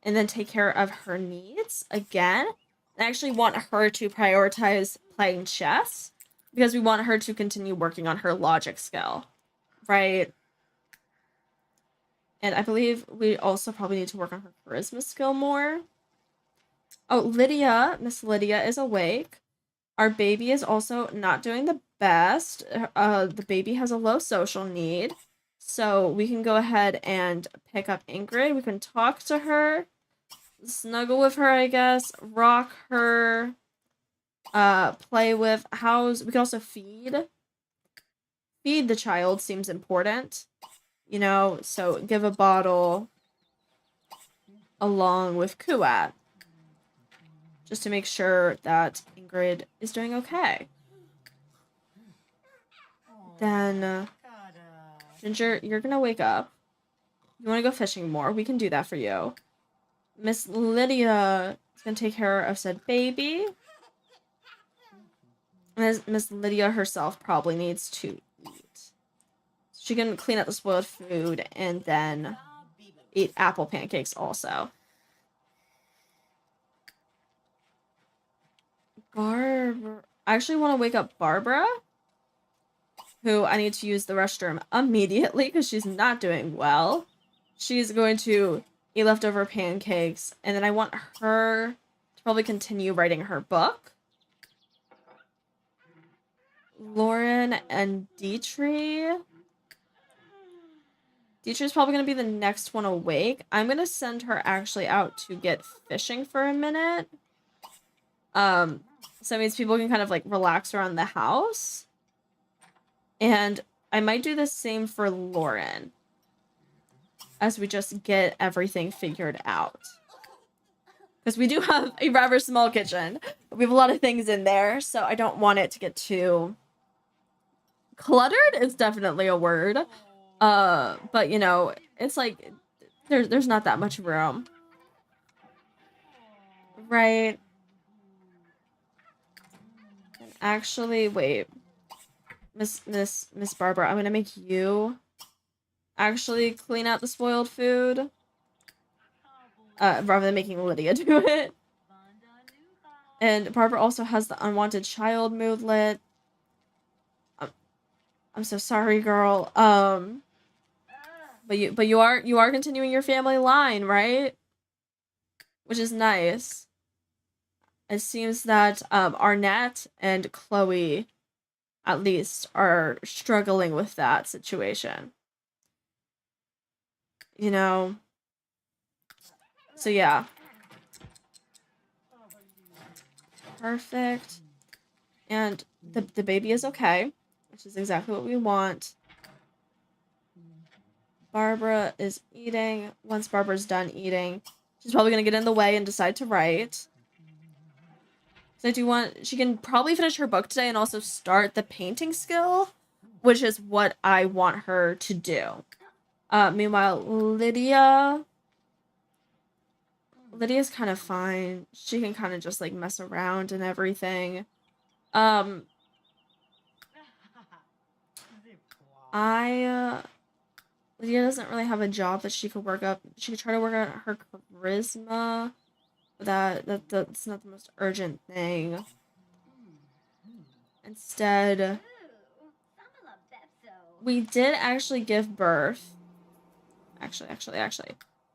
and then take care of her needs again. I actually want her to prioritize playing chess because we want her to continue working on her logic skill, right? And I believe we also probably need to work on her charisma skill more. Oh, Lydia, Miss Lydia is awake. Our baby is also not doing the best. The baby has a low social need. So we can go ahead and pick up Ingrid. We can talk to her, snuggle with her, I guess, rock her, play with, house. We can also feed. Feed the child seems important, you know, so give a bottle along with Kuat, just to make sure that Ingrid is doing okay. Then, Ginger, you're gonna wake up. You want to go fishing more? We can do that for you. Miss Lydia is gonna take care of said baby. Miss Lydia herself probably needs to eat. She can clean up the spoiled food and then eat apple pancakes also. Barbara. I actually want to wake up Barbara, who I need to use the restroom immediately because she's not doing well. She's going to eat leftover pancakes, and then I want her to probably continue writing her book. Lauren and Dietrich. Dietrich's probably going to be the next one awake. I'm going to send her actually out to get fishing for a minute. So it means people can kind of like relax around the house. And I might do the same for Lauren as we just get everything figured out. Because we do have a rather small kitchen. We have a lot of things in there, so I don't want it to get too cluttered is definitely a word. But you know, it's like there's not that much room. Right. And actually, wait. Miss Barbara, I'm gonna make you actually clean out the spoiled food. Rather than making Lydia do it. And Barbara also has the unwanted child moodlet. I'm so sorry, girl. But you are continuing your family line, right? Which is nice. It seems that Arnett and Chloe, at least, are struggling with that situation. You know? So yeah. Perfect. And the baby is okay, which is exactly what we want. Barbara is eating. Once Barbara's done eating, she's probably gonna get in the way and decide to write. So I do want, she can probably finish her book today and also start the painting skill, which is what I want her to do. Meanwhile, Lydia's kind of fine. She can kind of just like mess around and everything. Lydia doesn't really have a job that she could work up. She could try to work on her charisma. But that's not the most urgent thing. Instead, we did actually give birth. Actually.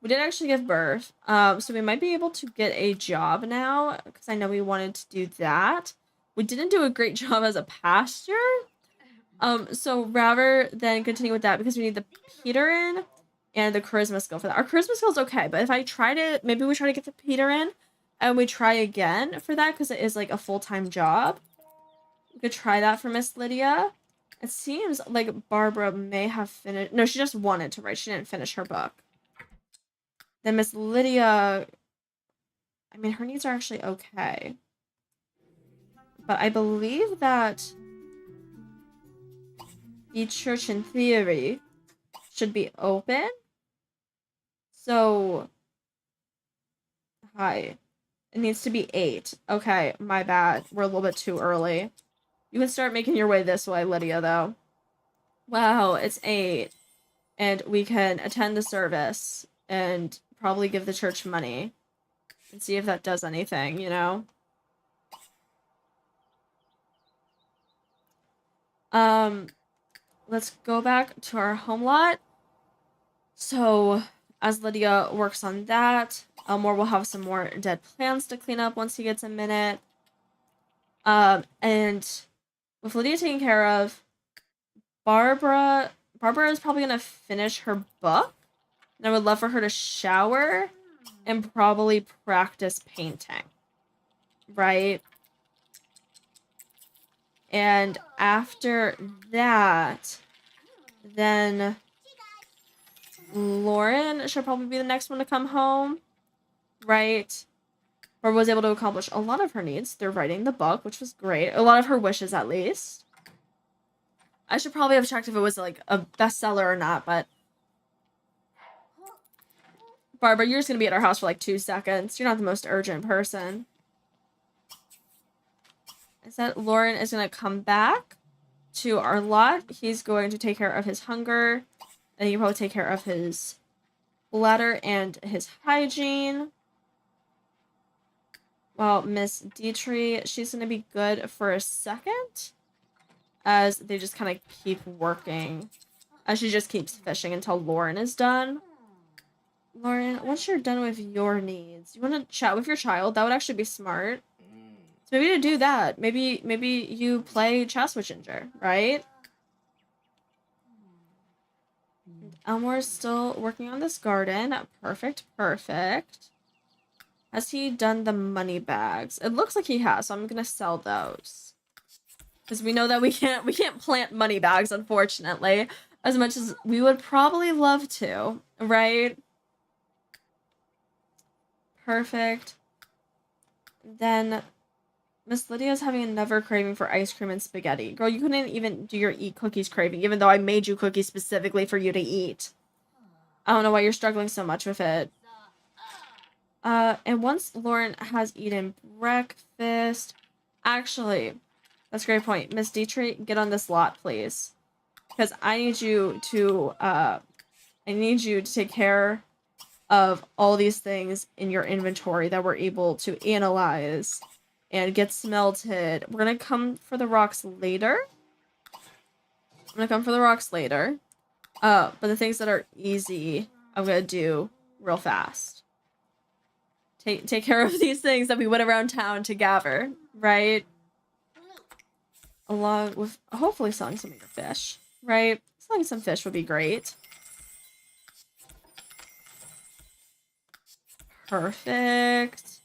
We did actually give birth. So we might be able to get a job now, because I know we wanted to do that. We didn't do a great job as a pastor. So rather than continue with that, because we need the Peter in and the charisma skill for that. Our charisma skill is okay, but if I try to, maybe we try to get the Peter in, and we try again for that, because it is like a full-time job. We could try that for Miss Lydia. It seems like Barbara may have finished. No, she just wanted to write. She didn't finish her book. Then Miss Lydia, I mean, her needs are actually okay. But I believe that the church, in theory, should be open. So, hi. It needs to be 8. Okay, my bad. We're a little bit too early. You can start making your way this way, Lydia, though. Wow, it's 8. And we can attend the service and probably give the church money and see if that does anything, you know? Let's go back to our home lot. So as Lydia works on that, Elmore will have some more dead plants to clean up once he gets a minute. And with Lydia taken care of, Barbara is probably gonna finish her book. And I would love for her to shower and probably practice painting. Right? And after that, then Lauren should probably be the next one to come home. Right? Or was able to accomplish a lot of her needs through writing the book, which was great. A lot of her wishes, at least. I should probably have checked if it was, like, a bestseller or not, but... Barbara, you're just gonna be at our house for, like, 2 seconds. You're not the most urgent person. Is that Lauren is gonna come back to our lot. He's going to take care of his hunger. And he can probably take care of his bladder and his hygiene. Well, Miss Dietrich, she's going to be good for a second. As they just kind of keep working. As she just keeps fishing until Lauren is done. Lauren, once you're done with your needs, you want to chat with your child? That would actually be smart. So maybe to do that, maybe you play chess with Ginger, right? Elmore's still working on this garden. Perfect. Has he done the money bags? It looks like he has, so I'm gonna sell those. Because we know that we can't plant money bags, unfortunately. As much as we would probably love to, right? Perfect. Then Miss Lydia's having another craving for ice cream and spaghetti. Girl, you couldn't even do your eat cookies craving, even though I made you cookies specifically for you to eat. I don't know why you're struggling so much with it. And once Lauren has eaten breakfast... Actually, that's a great point. Miss Dietrich, get on this lot, please. Because I need you to take care of all these things in your inventory that we're able to analyze and get smelted. We're gonna come for the rocks later. But the things that are easy, I'm gonna do real fast. Take care of these things that we went around town to gather, right? Along with hopefully selling some of your fish, right? Selling some fish would be great. Perfect.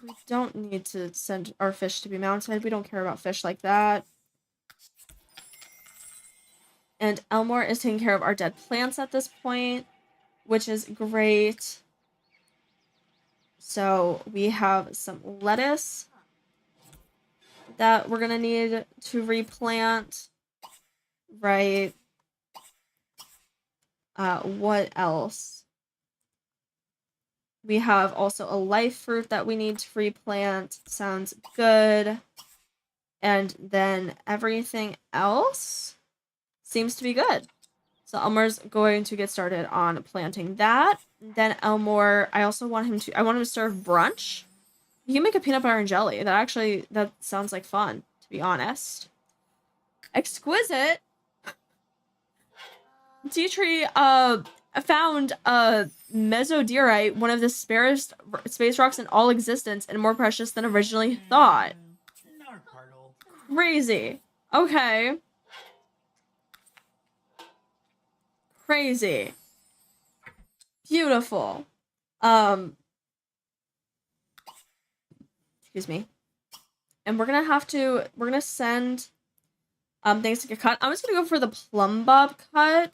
We don't need to send our fish to be mounted. We don't care about fish like that. And Elmore is taking care of our dead plants at this point, which is great. So we have some lettuce that we're gonna need to replant, right? What else? We have also a life fruit that we need to replant. Sounds good. And then everything else seems to be good. So Elmore's going to get started on planting that. Then Elmore, I want him to serve brunch. You can make a peanut butter and jelly. That sounds like fun, to be honest. Exquisite. Dietrich, found mesodiorite, one of the sparest space rocks in all existence, and more precious than originally thought. Crazy. Okay. Crazy. Beautiful. Excuse me. And we're gonna send things to get cut. I'm just gonna go for the plumb bob cut.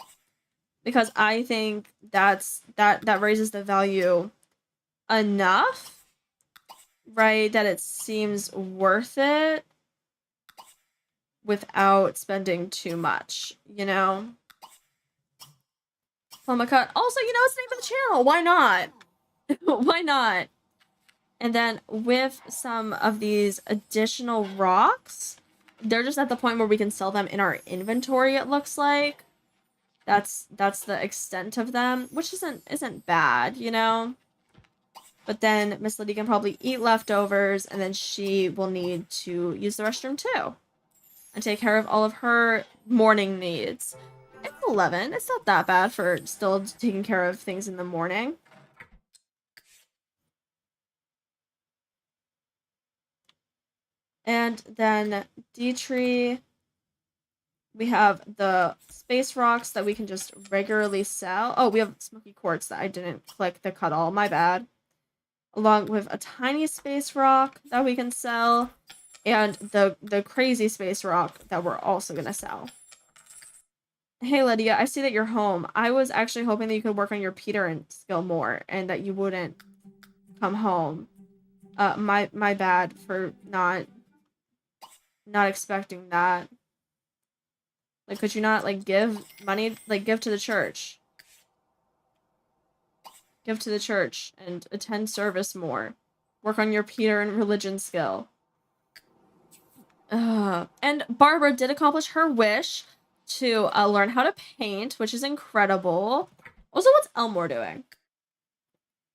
Because I think that raises the value enough, right? That it seems worth it without spending too much, you know? Plumba cut. Also, you know, it's the name of the channel. Why not? Why not? And then with some of these additional rocks, they're just at the point where we can sell them in our inventory, it looks like. That's the extent of them, which isn't bad, you know? But then Miss Lydia can probably eat leftovers, and then she will need to use the restroom too. And take care of all of her morning needs. It's a 11. It's not that bad for still taking care of things in the morning. And then D-Tree, we have the space rocks that we can just regularly sell. Oh, we have smoky quartz that I didn't click the cut all. My bad. Along with a tiny space rock that we can sell. And the crazy space rock that we're also going to sell. Hey, Lydia, I see that you're home. I was actually hoping that you could work on your Peter skill more and that you wouldn't come home. My bad for not expecting that. Like, could you not, like, give money, like, give to the church? Give to the church and attend service more. Work on your Peter and religion skill. And Barbara did accomplish her wish to learn how to paint, which is incredible. Also, what's Elmore doing?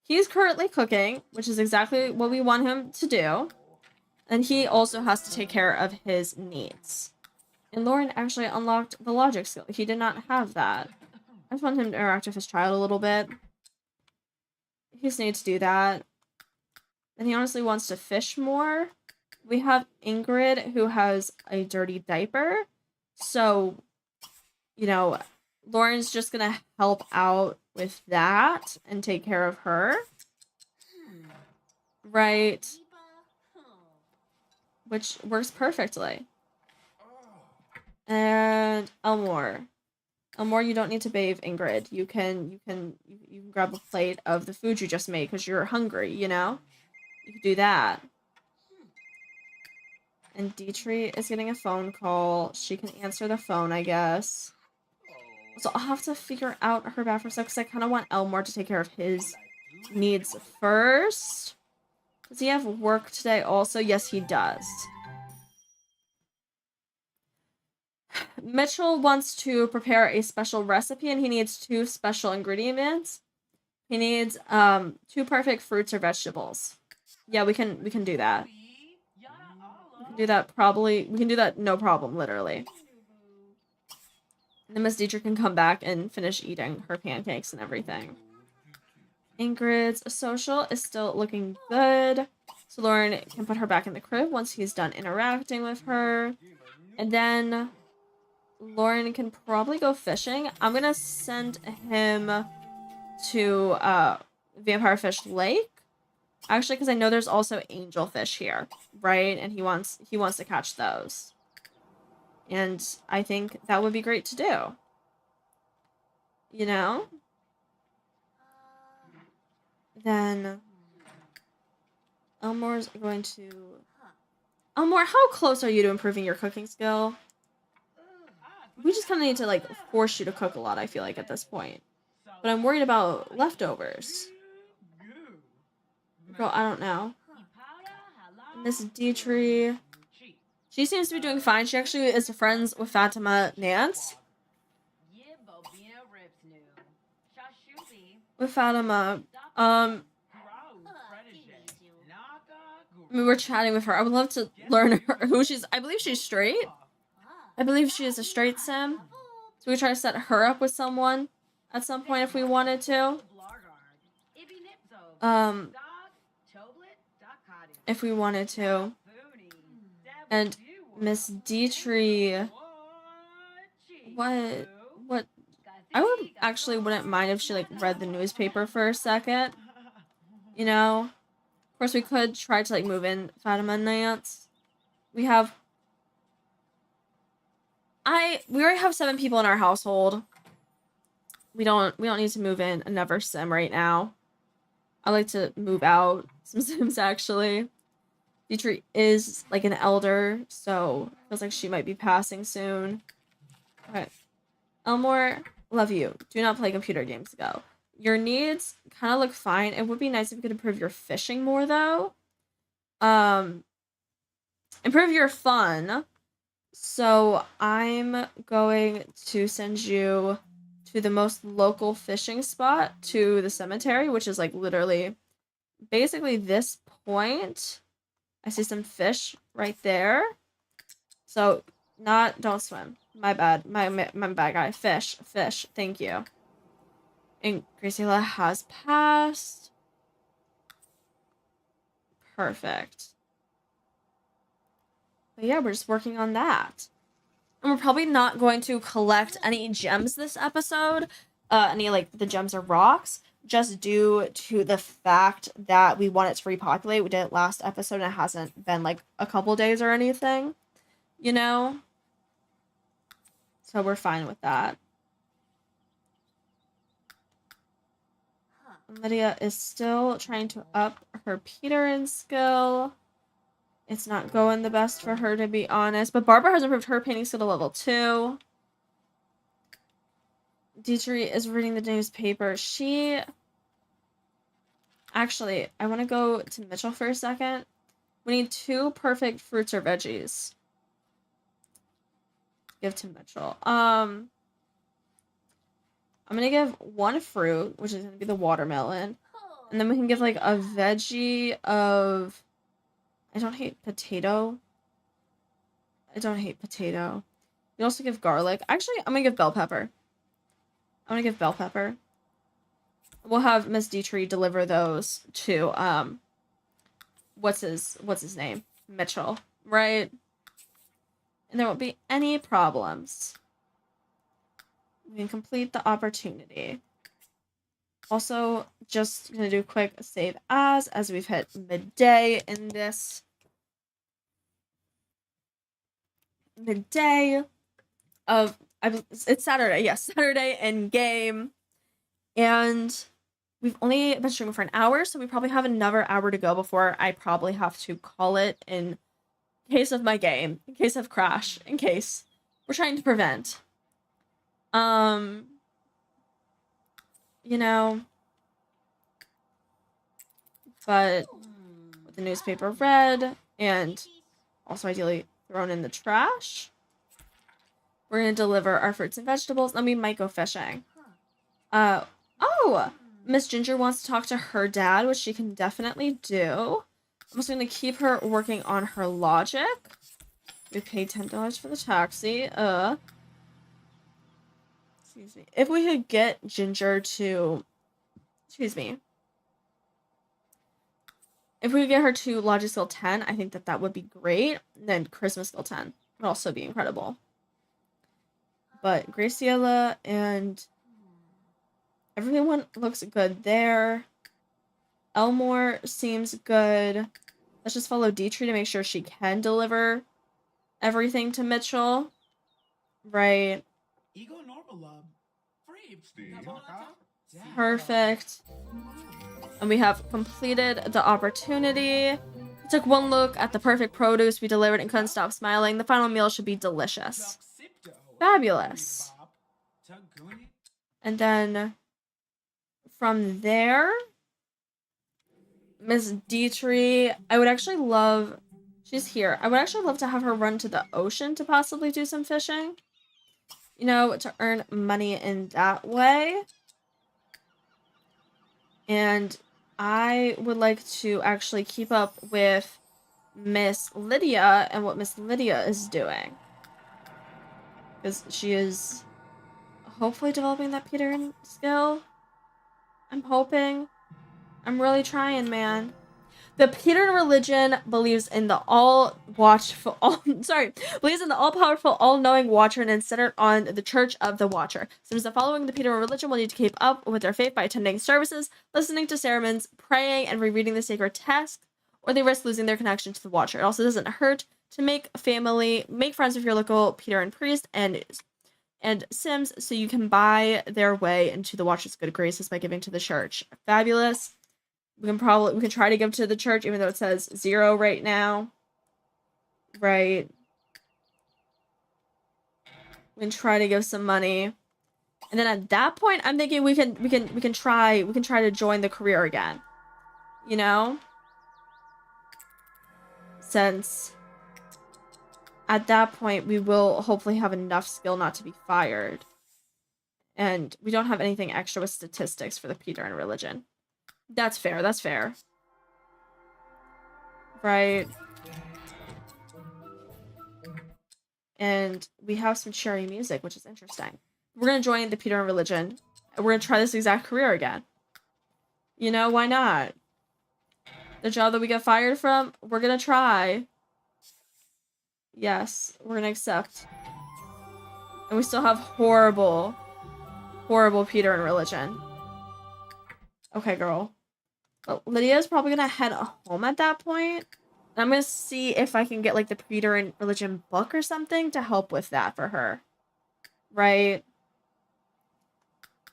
He's currently cooking, which is exactly what we want him to do. And he also has to take care of his needs. And Lauren actually unlocked the logic skill. He did not have that. I just want him to interact with his child a little bit. He just needs to do that. And he honestly wants to fish more. We have Ingrid, who has a dirty diaper. So, you know, Lauren's just gonna help out with that and take care of her. Right. Which works perfectly. And Elmore. Elmore, you don't need to bathe Ingrid. You can grab a plate of the food you just made because you're hungry, you know? You can do that. And D-Tree is getting a phone call. She can answer the phone, I guess. So I'll have to figure out her bathroom stuff because I kind of want Elmore to take care of his needs first. Does he have work today also? Yes, he does. Mitchell wants to prepare a special recipe and he needs 2 special ingredients. He needs 2 perfect fruits or vegetables. Yeah, we can do that. We can do that probably. We can do that no problem, literally. And then Miss Dietrich can come back and finish eating her pancakes and everything. Ingrid's social is still looking good. So Lauren can put her back in the crib once he's done interacting with her. And then Lauren can probably go fishing. I'm gonna send him to Vampire Fish Lake. Actually, because I know there's also angelfish here, right? And he wants to catch those. And I think that would be great to do. You know? Then Elmore's going to... Elmore, how close are you to improving your cooking skill? We just kind of need to, like, force you to cook a lot, I feel like, at this point. But I'm worried about leftovers. Girl, I don't know. Miss Dietrich. She seems to be doing fine. She actually is friends with Fatima Nance. With Fatima. We were chatting with her. I would love to learn who she's... I believe she's straight. I believe she is a straight sim. So we try to set her up with someone at some point if we wanted to. If we wanted to. And Miss Dietrich... What? I would actually wouldn't mind if she, like, read the newspaper for a second. You know? Of course, we could try to, like, move in Fatima Nance. We already have 7 people in our household. We don't need to move in another sim right now. I like to move out some sims, actually. Dietrich is, like, an elder, so it feels like she might be passing soon. Okay. Elmore, love you. Do not play computer games, though. Your needs kind of look fine. It would be nice if you could improve your fishing more, though. Improve your fun. So I'm going to send you to the most local fishing spot to the cemetery, which is, like, literally basically this point. I see some fish right there. So don't swim. My bad. My bad guy. Fish. Thank you. And Graciela has passed. Perfect. But yeah, we're just working on that. And we're probably not going to collect any gems this episode. Any, like, the gems or rocks. Just due to the fact that we want it to repopulate. We did it last episode and it hasn't been, like, a couple days or anything. You know? So we're fine with that. Lydia is still trying to up her Peterin skill. It's not going the best for her, to be honest. But Barbara has improved her painting skill to level 2. Dietrich is reading the newspaper. She... Actually, I want to go to Mitchell for a second. We need 2 perfect fruits or veggies. Give to Mitchell. I'm going to give 1 fruit, which is going to be the watermelon. And then we can give, like, a veggie of... I don't hate potato. We also give garlic. Actually, I'm going to give bell pepper. We'll have Miss Dietrich deliver those to, what's his name? Mitchell, right? And there won't be any problems. We can complete the opportunity. Also, just gonna do a quick save as we've hit midday in this. Midday of, it's Saturday, yes, Saturday in game. And we've only been streaming for an hour, so we probably have another hour to go before I probably have to call it in case of my game, in case of crash, in case we're trying to prevent. You know, but with the newspaper read and also ideally thrown in the trash, we're going to deliver our fruits and vegetables. Then we might go fishing. Oh, Miss Ginger wants to talk to her dad, which she can definitely do. I'm just going to keep her working on her logic. We paid $10 for the taxi. Excuse me. If we could get Ginger to... Excuse me. If we could get her to logic skill 10, I think that would be great. And then Christmas skill 10 would also be incredible. But Graciela and... everyone looks good there. Elmore seems good. Let's just follow Dietrich to make sure she can deliver everything to Mitchell. Right. Perfect. And we have completed the opportunity. We took 1 look at the perfect produce we delivered and couldn't stop smiling. The final meal should be delicious. Fabulous. And then from there, Miss Dietrich, I would actually love... She's here. I would actually love to have her run to the ocean to possibly do some fishing. You know, to earn money in that way. And I would like to actually keep up with Miss Lydia and what Miss Lydia is doing. Because she is hopefully developing that Peter skill. I'm hoping. I'm really trying, man. The Peter religion believes in the all-watchful, believes in the all-powerful, all-knowing Watcher and is centered on the Church of the Watcher. Since the following the Peter religion will need to keep up with their faith by attending services, listening to sermons, praying, and rereading the sacred text, or they risk losing their connection to the Watcher. It also doesn't hurt to make friends with your local Peter and priest and Sims, so you can buy their way into the Watcher's good graces by giving to the church. Fabulous. We can try to give to the church, even though it says 0 right now. Right. We can try to give some money. And then at that point, I'm thinking we can try to join the career again. You know? Since at that point, we will hopefully have enough skill not to be fired. And we don't have anything extra with statistics for the Peter and religion. That's fair, that's fair. Right. And we have some cheery music, which is interesting. We're going to join the Peter and Religion. We're going to try this exact career again. You know, why not? The job that we got fired from, we're going to try. Yes, we're going to accept. And we still have horrible, horrible Peter and Religion. Okay, girl. But Lydia's probably going to head home at that point. I'm going to see if I can get, like, the Peter and Religion book or something to help with that for her. Right?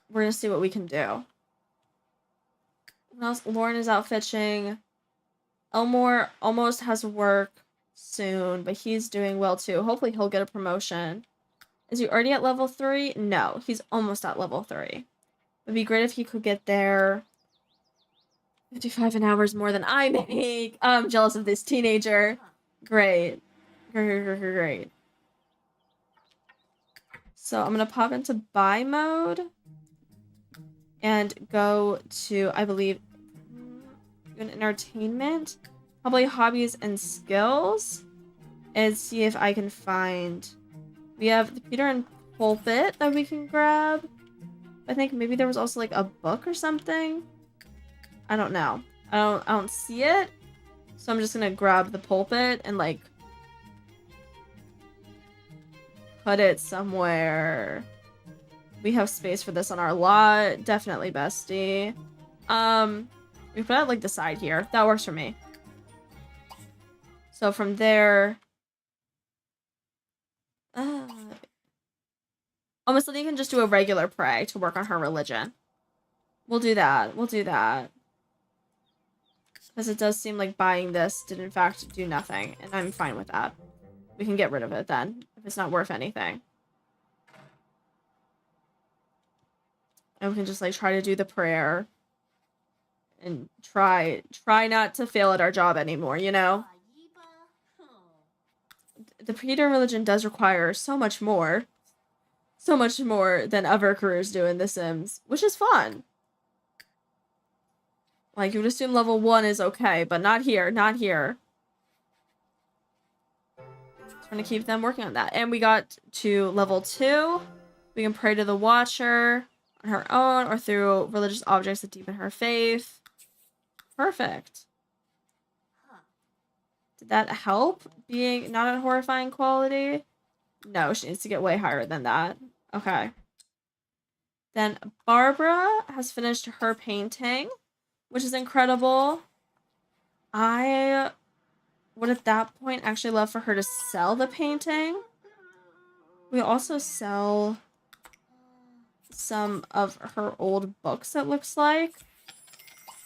We're going to see what we can do. What else? Lauren is out fishing. Elmore almost has work soon, but he's doing well too. Hopefully he'll get a promotion. Is he already at level 3? No, he's almost at level 3. It'd be great if he could get there. 55 an hour is more than I make. I'm jealous of this teenager. Great. Great. So I'm going to pop into buy mode. And go to, I believe, an entertainment. Probably hobbies and skills. And see if I can find... We have the Peter and Pulpit that we can grab. I think maybe there was also like a book or something. I don't know. I don't see it. So I'm just gonna grab the pulpit and like put it somewhere. We have space for this on our lot. Definitely, bestie. We put it like the side here. That works for me. So from there, almost Lydia can just do a regular pray to work on her religion. We'll do that. Because it does seem like buying this did in fact do nothing. And I'm fine with that. We can get rid of it then. If it's not worth anything. And we can just like try to do the prayer. And try not to fail at our job anymore, you know? The Peter religion does require so much more. So much more than other careers do in The Sims. Which is fun. Like, you would assume level 1 is okay, but not here, not here. Trying to keep them working on that. And we got to level 2. We can pray to the Watcher on her own or through religious objects that deepen her faith. Perfect. Did that help being not a horrifying quality? No, she needs to get way higher than that. Okay. Then Barbara has finished her painting, which is incredible. I would at that point actually love for her to sell the painting. We also sell some of her old books, it looks like,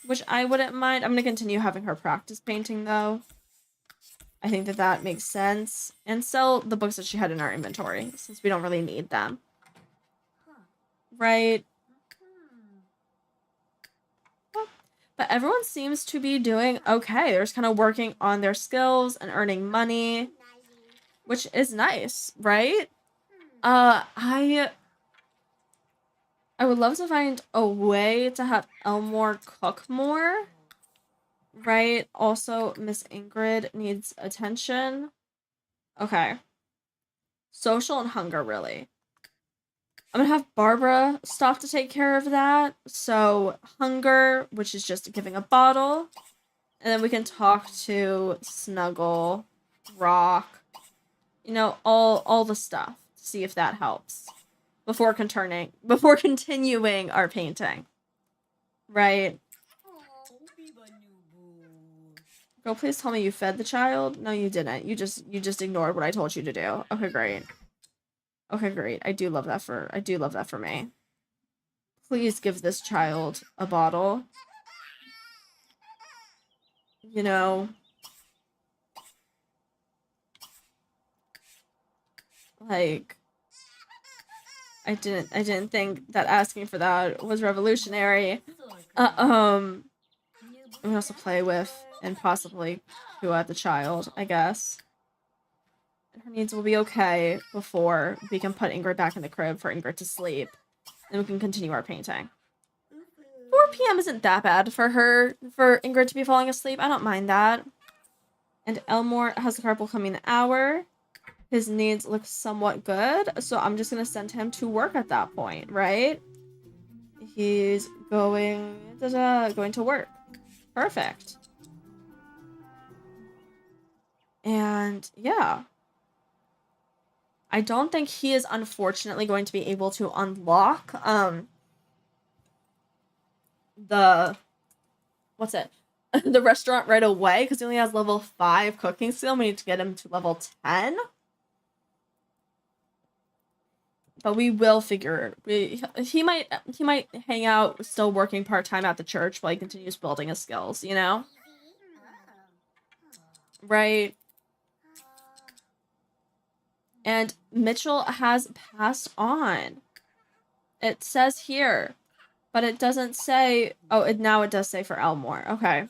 which I wouldn't mind. I'm going to continue having her practice painting, though. I think that that makes sense. And sell the books that she had in our inventory, since we don't really need them. Right? But everyone seems to be doing okay. They're just kind of working on their skills and earning money, which is nice, right? I would love to find a way to have Elmore cook more, right? Also, Miss Ingrid needs attention. Okay. Social and hunger, really. I'm gonna have Barbara stop to take care of that. So, hunger, which is just giving a bottle. And then we can talk to Snuggle, Rock, you know, all the stuff. See if that helps. Before continuing our painting. Right? Girl, please tell me you fed the child. No, you didn't. You just ignored what I told you to do. Okay, great. Okay, great. I do love that for me. Please give this child a bottle. You know, like, I didn't think that asking for that was revolutionary. We can also play with and possibly poo at the child, I guess. Her needs will be okay before we can put Ingrid back in the crib for Ingrid to sleep. Then we can continue our painting. 4 p.m. isn't that bad for Ingrid to be falling asleep. I don't mind that. And Elmore has the carpool coming in an hour. his needs look somewhat good, so I'm just gonna send him to work at that point, right? He's going to work. Perfect. And yeah. I don't think he is unfortunately going to be able to unlock the what's it? The restaurant right away because he only has level 5 cooking skill. We need to get him to level 10. But we will figure he might hang out still working part-time at the church while he continues building his skills, you know? Right. And Mitchell has passed on. It says here, but it doesn't say. Oh, now it does say for Elmore. Okay.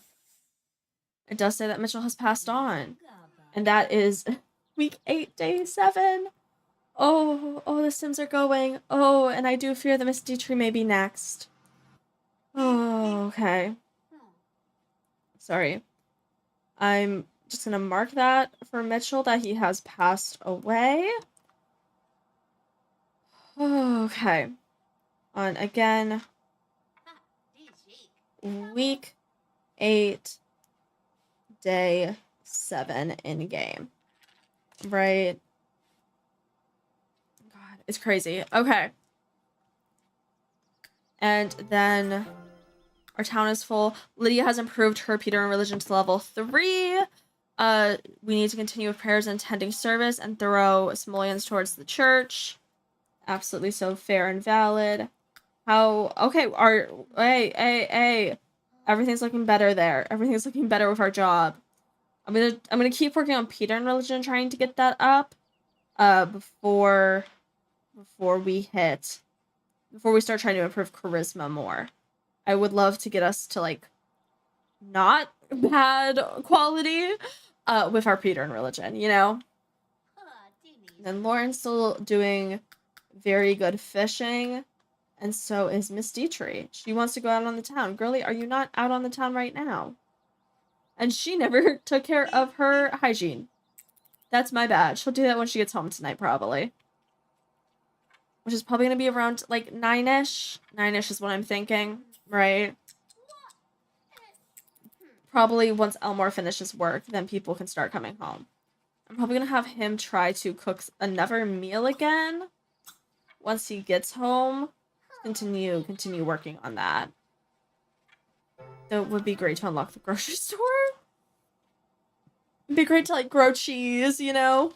It does say that Mitchell has passed on. And that is week 8, day 7. Oh, the Sims are going. Oh, and I do fear that Miss Dietrich may be next. Oh, okay. Sorry. I'm just gonna mark that for Mitchell that he has passed away. Okay. On again. Week 8, day 7 in game. Right? God, it's crazy. Okay. And then our town is full. Lydia has improved her Peter and religion to level 3. We need to continue with prayers and attending service and throw simoleons towards the church. Absolutely so fair and valid. Hey. Everything's looking better there. Everything's looking better with our job. I'm gonna keep working on Peter and religion, trying to get that up. Before we start trying to improve charisma more. I would love to get us to like not bad quality with our Peter and religion, you know? And Lauren's still doing very good fishing, and so is Miss Dietrich. She wants to go out on the town. Girlie, are you not out on the town right now? And she never took care of her hygiene. That's my bad. She'll do that when she gets home tonight, probably. Which is probably going to be around, like, 9-ish. 9-ish is what I'm thinking, right? Probably once Elmore finishes work, then people can start coming home. I'm probably going to have him try to cook another meal again once he gets home. Continue working on that. It would be great to unlock the grocery store. It'd be great to, like, grow cheese, you know?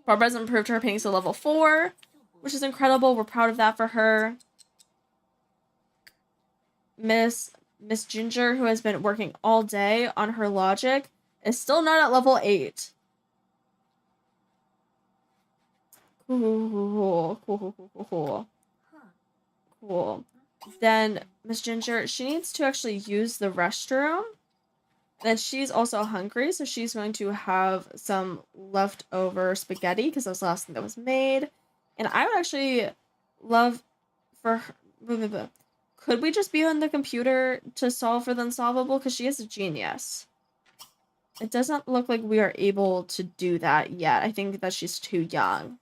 Barbara's improved her painting to level 4, which is incredible. We're proud of that for her. Miss Ginger, who has been working all day on her logic, is still not at level 8. Cool. Then Miss Ginger, she needs to actually use the restroom. Then she's also hungry, so she's going to have some leftover spaghetti because that was the last thing that was made. And I would actually love for her. Could we just be on the computer to solve for the unsolvable? Because she is a genius. It doesn't look like we are able to do that yet. I think that she's too young.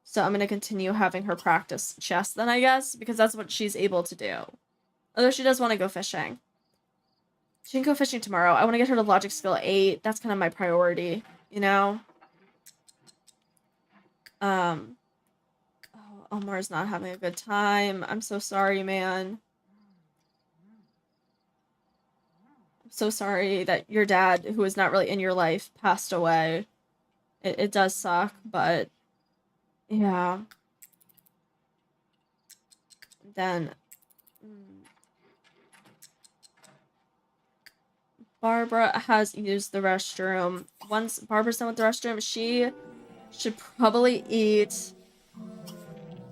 So I'm going to continue having her practice chess then, I guess, because that's what she's able to do. Although she does want to go fishing. She can go fishing tomorrow. I want to get her to logic skill 8. That's kind of my priority, you know? Omar's not having a good time. I'm so sorry, man. I'm so sorry that your dad, who is not really in your life, passed away. It does suck, but yeah. Then Barbara has used the restroom. Once Barbara's done with the restroom, she should probably eat.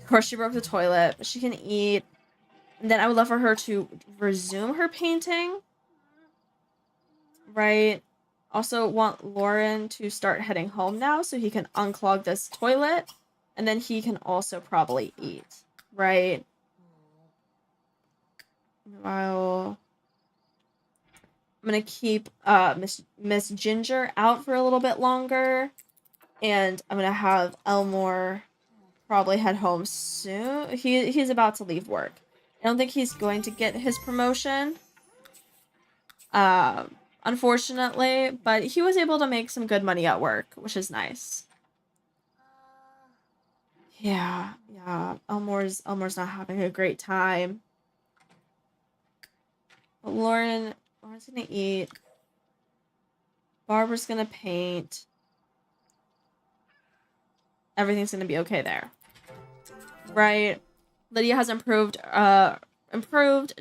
Of course, she broke the toilet, but she can eat. And then I would love for her to resume her painting. Right? Also want Lauren to start heading home now so he can unclog this toilet. And then he can also probably eat. Right? While I'm gonna keep Miss Ginger out for a little bit longer. And I'm gonna have Elmore probably head home soon. He's about to leave work. I don't think he's going to get his promotion. Unfortunately, but he was able to make some good money at work, which is nice. Yeah. Elmore's not having a great time. But Lauren's gonna eat. Barbara's gonna paint. Everything's gonna be okay there. Right. Lydia has improved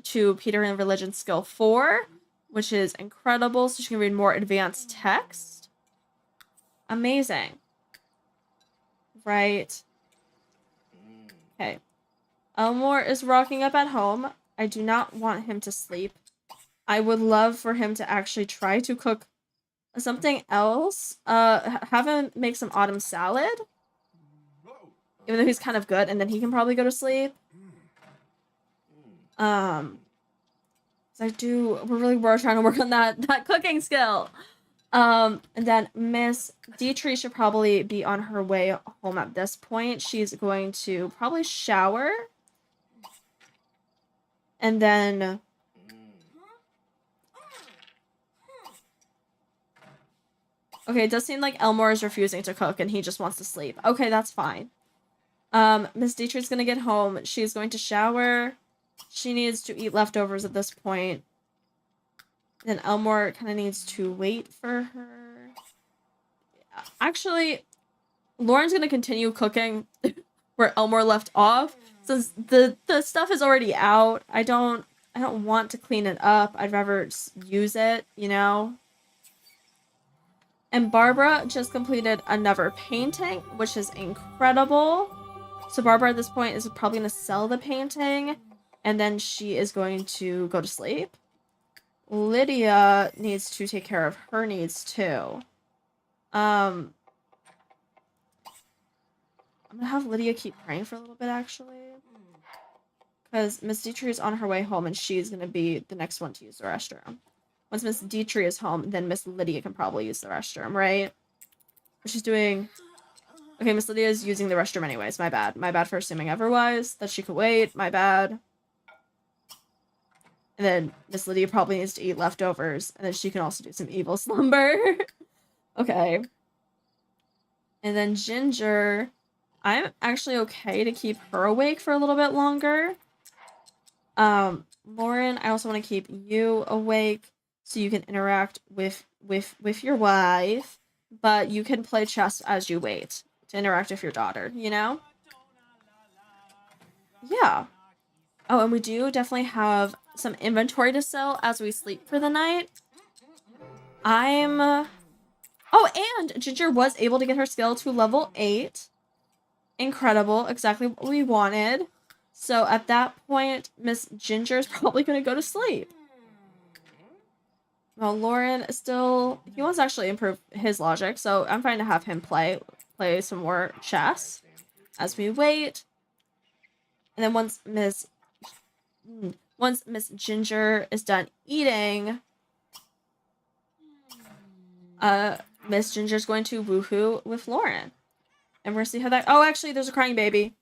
to Peter in Religion Skill 4, which is incredible, so she can read more advanced text. Amazing. Right. Okay. Elmore is rocking up at home. I do not want him to sleep. I would love for him to actually try to cook something else. Have him make some autumn salad. Even though he's kind of good, and then he can probably go to sleep. We're trying to work on that cooking skill. And then Miss Dietrich should probably be on her way home at this point. She's going to probably shower. And then... Okay, it does seem like Elmore is refusing to cook and he just wants to sleep. Okay, that's fine. Miss Dietrich's gonna get home. She's going to shower. She needs to eat leftovers at this point. Then Elmore kind of needs to wait for her. Actually, Lauren's gonna continue cooking where Elmore left off. Since the stuff is already out, I don't want to clean it up. I'd rather just use it, you know? And Barbara just completed another painting, which is incredible. So Barbara at this point is probably going to sell the painting, and then she is going to go to sleep. Lydia needs to take care of her needs too. I'm going to have Lydia keep praying for a little bit, actually. Because Miss Dietrich is on her way home, and she's going to be the next one to use the restroom. Once Miss Dietrich is home, then Miss Lydia can probably use the restroom, right? But she's doing... Okay, Miss Lydia is using the restroom anyways. My bad. My bad for assuming otherwise. That she could wait. My bad. And then Miss Lydia probably needs to eat leftovers. And then she can also do some evil slumber. Okay. And then Ginger... I'm actually okay to keep her awake for a little bit longer. Lauren, I also want to keep you awake so you can interact with your wife. But you can play chess as you wait to interact with your daughter, you know? Yeah. Oh, and we do definitely have some inventory to sell as we sleep for the night. Oh, and Ginger was able to get her skill to level 8. Incredible. Exactly what we wanted. So at that point, Miss Ginger is probably going to go to sleep. Well, Lauren still... He wants to actually improve his logic, so I'm fine to have him play some more chess as we wait. And then once Miss Ginger is done eating, Miss Ginger's going to woohoo with Lauren. And we're going to see how that... Oh, actually, there's a crying baby.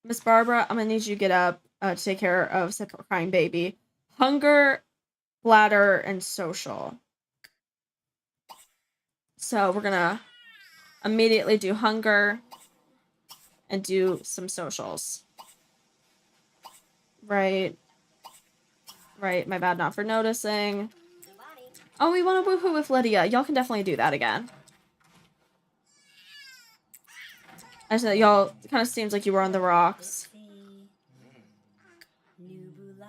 Miss Barbara, I'm going to need you to get up to take care of said crying baby. Hunger, bladder, and social. So we're going to immediately do hunger and do some socials. Right. Right, my bad not for noticing. Oh, we want to woohoo with Lydia. Y'all can definitely do that again. I said y'all kind of seems like you were on the rocks.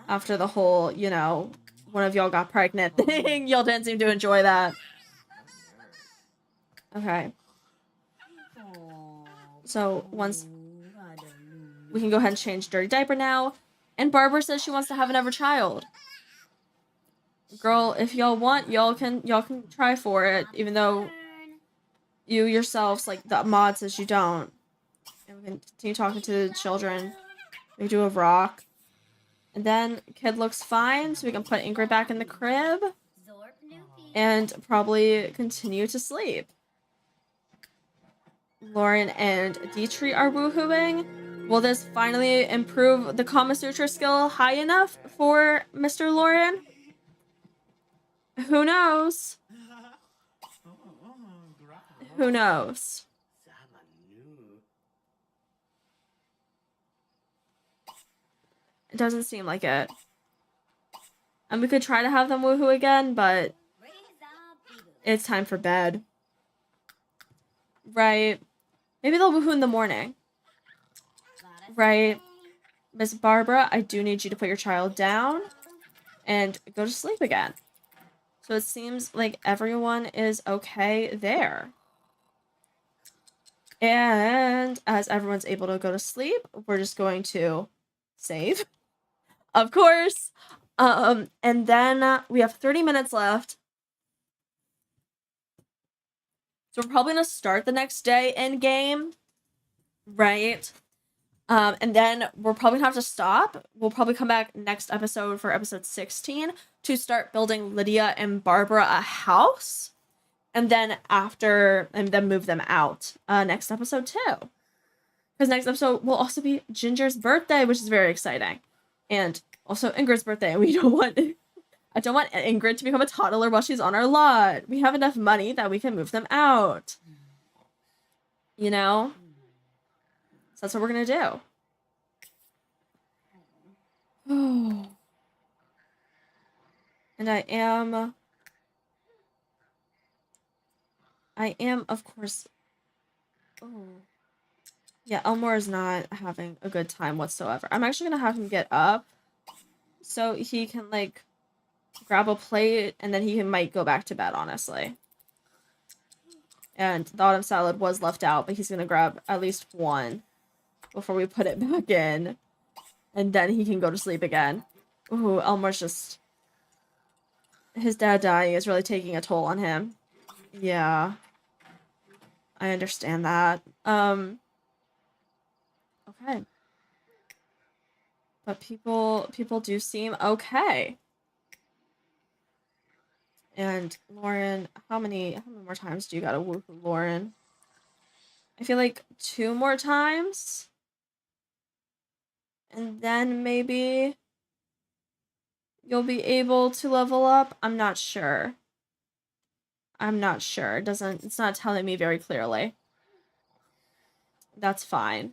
After the whole, you know, one of y'all got pregnant thing. Y'all didn't seem to enjoy that. Okay. So, once... We can go ahead and change dirty diaper now. And Barbara says she wants to have another child. Girl, if y'all want, y'all can try for it, even though you yourselves, like, the mod says you don't. And we can continue talking to the children. We do a rock. And then kid looks fine, so we can put Ingrid back in the crib. And probably continue to sleep. Lauren and Dietrich are woohooing. Will this finally improve the Kama Sutra skill high enough for Mr. Lauren? Who knows? Who knows? It doesn't seem like it. And we could try to have them woohoo again, but it's time for bed. Right. Maybe they'll woohoo in the morning. Right. Miss Barbara, I do need you to put your child down and go to sleep again. So it seems like everyone is okay there. And as everyone's able to go to sleep, we're just going to save. Of course. And then we have 30 minutes left. So we're probably going to start the next day in game. Right? And then we're probably going to have to stop. We'll probably come back next episode for episode 16 to start building Lydia and Barbara a house. And then move them out next episode too. Because next episode will also be Ginger's birthday, which is very exciting. And also Ingrid's birthday. I don't want Ingrid to become a toddler while she's on our lot. We have enough money that we can move them out. You know? So that's what we're going to do. Oh. And I am, of course... Oh. Yeah, Elmore is not having a good time whatsoever. I'm actually going to have him get up so he can, like, grab a plate, and then he might go back to bed, honestly. And the autumn salad was left out, but he's going to grab at least one before we put it back in. And then he can go to sleep again. Ooh, Elmore's just... His dad dying is really taking a toll on him. Yeah. I understand that. Okay. But people do seem okay. And Lauren, how many more times do you gotta woohoo Lauren? I feel like 2 more times. And then maybe you'll be able to level up. I'm not sure. It's not telling me very clearly. That's fine.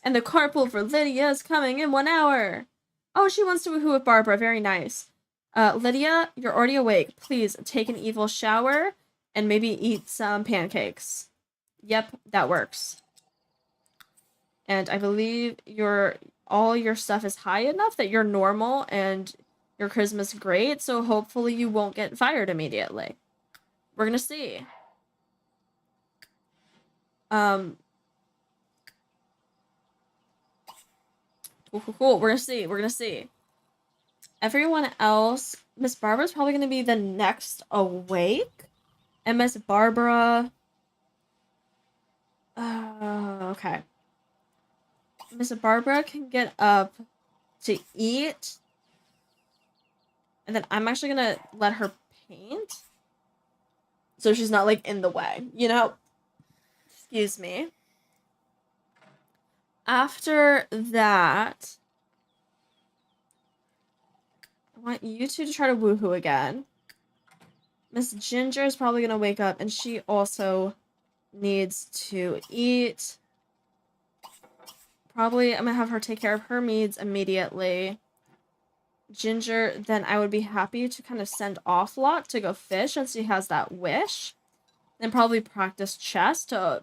And the carpool for Lydia is coming in 1 hour. Oh, she wants to woohoo with Barbara. Very nice. Lydia, you're already awake. Please take an evil shower and maybe eat some pancakes. Yep, that works. And I believe all your stuff is high enough that you're normal and your charisma's great, so hopefully you won't get fired immediately. We're gonna see. Cool. We're gonna see. Everyone else, Miss Barbara's probably gonna be the next awake. And Miss Barbara... okay. Miss Barbara can get up to eat. And then I'm actually gonna let her paint. So she's not, like, in the way, you know? Excuse me. After that, I want you two to try to woohoo again. Miss Ginger is probably gonna wake up, and she also needs to eat. Probably I'm gonna have her take care of her needs immediately. Ginger, then I would be happy to kind of send off Lot to go fish since he has that wish. Then probably practice chess to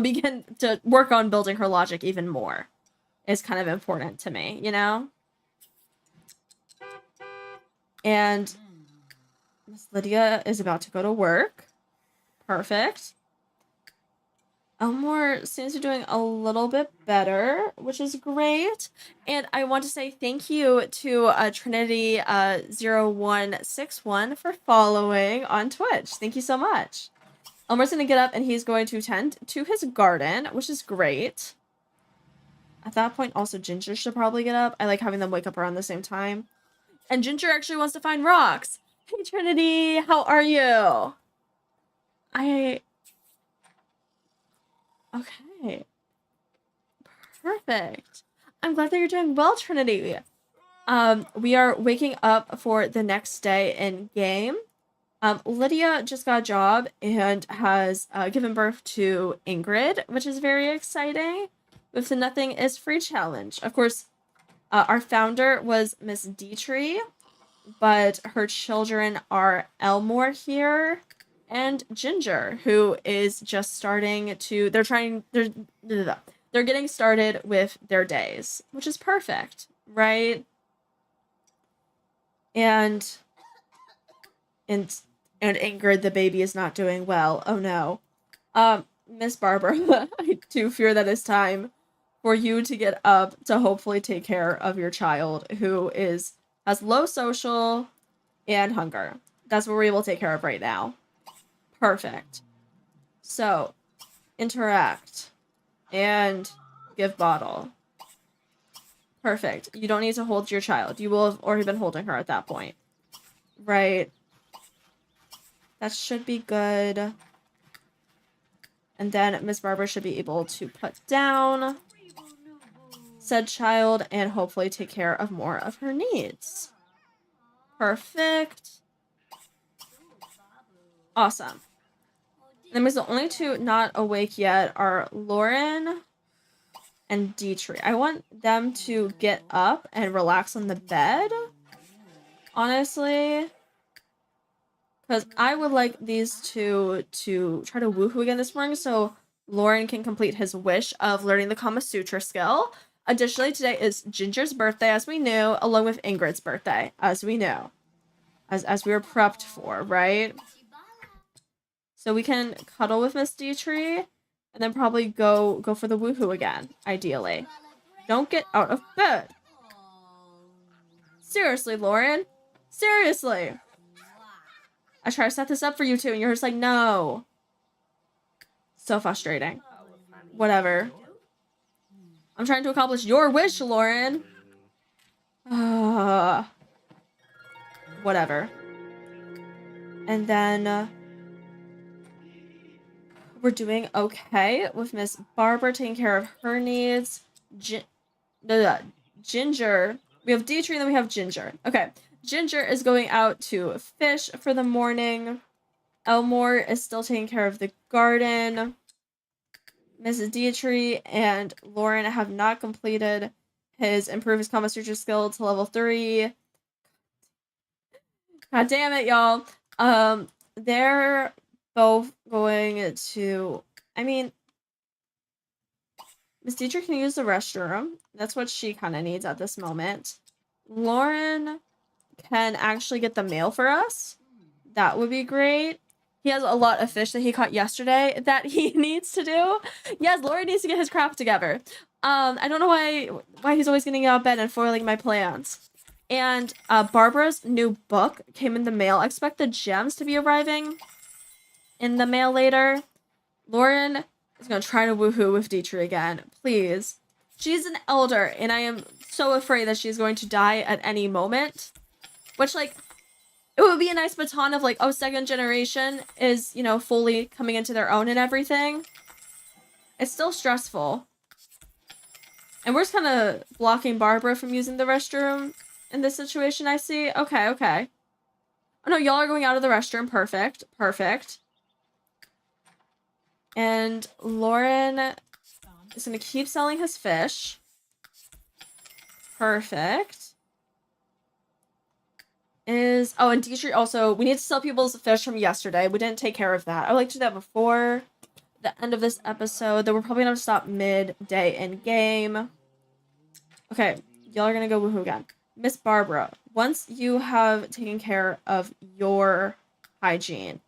begin to work on building her logic even more. Is kind of important to me, you know? And Miss Lydia is about to go to work. Perfect. Elmore seems to be doing a little bit better, which is great. And I want to say thank you to Trinity0161 for following on Twitch. Thank you so much. Elmore's going to get up and he's going to tend to his garden, which is great. At that point, also Ginger should probably get up. I like having them wake up around the same time. And Ginger actually wants to find rocks. Hey, Trinity, how are you? Okay. Perfect. I'm glad that you're doing well, Trinity. We are waking up for the next day in game. Lydia just got a job and has given birth to Ingrid, which is very exciting, with the Nothing is Free challenge. Of course, our founder was Miss Dietrich, but her children are Elmore here and Ginger, who is just starting to, they're getting started with their days, which is perfect, right? And Ingrid, the baby, is not doing well. Oh no. Miss Barbara, I do fear that it's time for you to get up to hopefully take care of your child who has low social and hunger. That's what we're able to take care of right now. Perfect. So, interact and give bottle. Perfect. You don't need to hold your child. You will have already been holding her at that point. Right. That should be good. And then Miss Barbara should be able to put down said child and hopefully take care of more of her needs. Perfect. Awesome. And the only two not awake yet are Lauren and Dietrich. I want them to get up and relax on the bed, honestly. Because I would like these two to try to woohoo again this morning so Lauren can complete his wish of learning the Kama Sutra skill. Additionally, today is Ginger's birthday, as we knew, along with Ingrid's birthday, as we know. As we were prepped for, right? So we can cuddle with Miss Dietrich and then probably go for the woohoo again, ideally. Don't get out of bed. Seriously, Lauren. Seriously. I try to set this up for you two, and you're just like, no. So frustrating. Whatever. I'm trying to accomplish your wish, Lauren. Whatever. And then we're doing okay with Miss Barbara taking care of her needs. Ginger. We have Dietrich, and then we have Ginger. Okay. Ginger is going out to fish for the morning. Elmore is still taking care of the garden. Mrs. Dietrich and Lauren have not completed improve his Kama Sutra skill to level 3. God damn it, y'all. They're both going to, Miss Dietrich can use the restroom. That's what she kind of needs at this moment. Lauren can actually get the mail for us. That would be great. He has a lot of fish that he caught yesterday that he needs to do. Yes, Lauren needs to get his crap together. I don't know why he's always getting out of bed and foiling my plans. And Barbara's new book came in the mail. I expect the gems to be arriving in the mail later. Lauren is going to try to woohoo with Dietrich again. Please. She's an elder, and I am so afraid that she's going to die at any moment. Which, like, it would be a nice baton of, like, oh, second generation is, fully coming into their own and everything. It's still stressful. And we're just kind of blocking Barbara from using the restroom in this situation, I see. Okay, okay. Oh, no, y'all are going out of the restroom. Perfect. Perfect. And Lauren is going to keep selling his fish. Perfect. And Dietrich also, we need to sell people's fish from yesterday. We didn't take care of that. I would like to do that before the end of this episode. Then we're probably going to stop midday in game. Okay, y'all are going to go woohoo again. Miss Barbara, once you have taken care of your hygiene,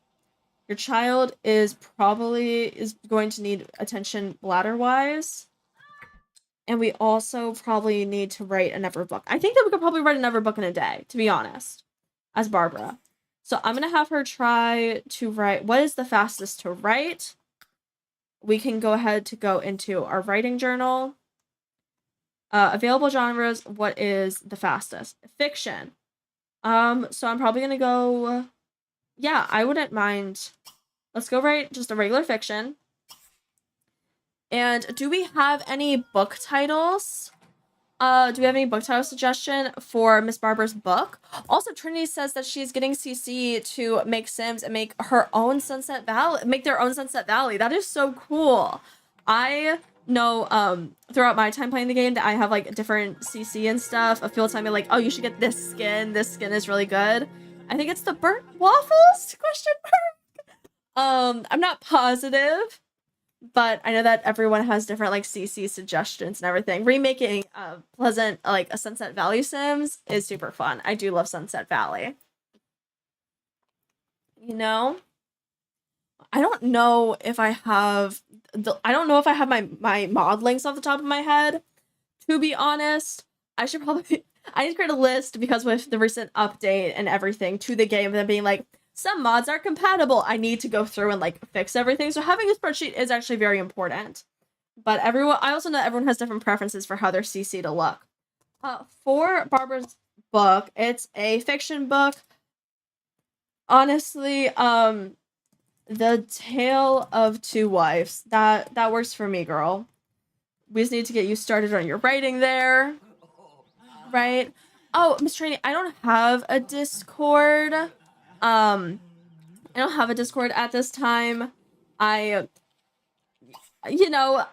your child is going to need attention bladder-wise. And we also probably need to write another book. I think that we could probably write another book in a day, to be honest, as Barbara. So I'm going to have her try to write what is the fastest to write. We can go ahead to go into our writing journal. Available genres, what is the fastest? Fiction. So I'm probably gonna go, yeah, I wouldn't mind. Let's go just a regular fiction. And do we have any book titles? Do we have any book title suggestion for Miss Barber's book? Also, Trinity says that she's getting CC to make Sims and make her own Sunset Valley, make their own Sunset Valley. That is so cool. I know throughout my time playing the game that I have like different CC and stuff of people telling me like, oh, you should get this skin. This skin is really good. I think it's the burnt waffles question mark. I'm not positive. But I know that everyone has different like CC suggestions and everything. Remaking Pleasant, like a Sunset Valley Sims is super fun. I do love Sunset Valley. You know, I don't know if I have my mod links off the top of my head. To be honest, I need to create a list because with the recent update and everything to the game, them being like, some mods are compatible. I need to go through and like fix everything. So having a spreadsheet is actually very important. But I also know everyone has different preferences for how their CC to look. For Barbara's book, it's a fiction book. Honestly, The Tale of Two Wives. That works for me, girl. We just need to get you started on your writing there. Right? Oh, Miss Trini, I don't have a Discord. I don't have a Discord at this time. You know,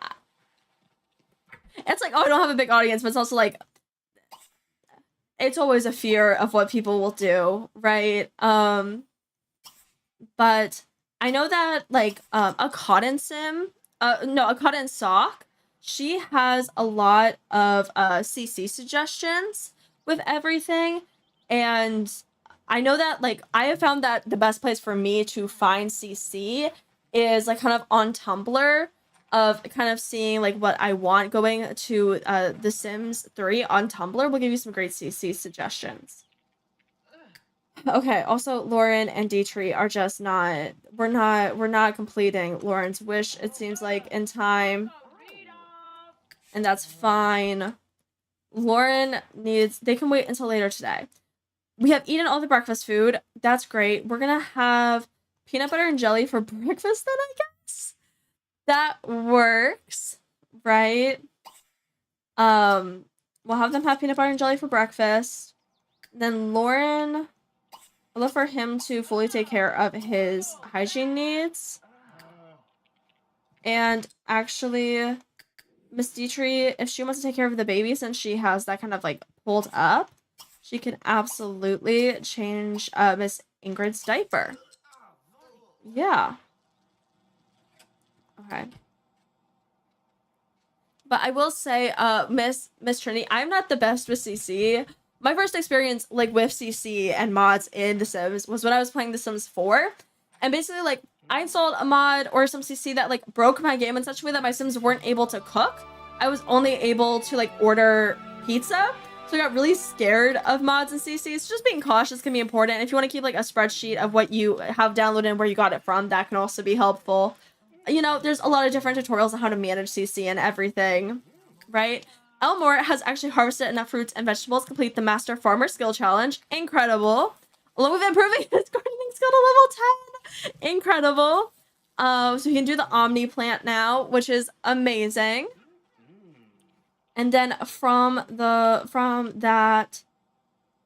it's like, oh, I don't have a big audience, but it's also like, it's always a fear of what people will do, right? But I know that, like, a Cotton Sim, a Cotton Sock, she has a lot of, CC suggestions with everything, and I know that, like, I have found that the best place for me to find CC is, like, kind of on Tumblr, of kind of seeing, like, what I want. Going to The Sims 3 on Tumblr will give you some great CC suggestions. Okay, also, Lauren and Dietrich are just not... We're not completing Lauren's wish, it seems like, in time. And that's fine. Lauren needs... They can wait until later today. We have eaten all the breakfast food. That's great. We're gonna have peanut butter and jelly for breakfast then, I guess? That works, right? We'll have them have peanut butter and jelly for breakfast. Then Lauren, I'd love for him to fully take care of his hygiene needs. And actually, Miss Dietrich, if she wants to take care of the baby, since she has that kind of like pulled up, she can absolutely change Miss Ingrid's diaper. Yeah. Okay. But I will say, Miss Trinity, I'm not the best with CC. My first experience, like, with CC and mods in The Sims was when I was playing The Sims 4. And basically, like, I installed a mod or some CC that, like, broke my game in such a way that my Sims weren't able to cook. I was only able to, like, order pizza. So I got really scared of mods and CCs. Just being cautious can be important. If you want to keep, like, a spreadsheet of what you have downloaded and where you got it from, that can also be helpful. You know, there's a lot of different tutorials on how to manage CC and everything, right? Elmore has actually harvested enough fruits and vegetables to complete the Master Farmer Skill Challenge. Incredible. Along with improving his gardening skill to level 10. Incredible. So he can do the Omni plant now, which is amazing. And then from that,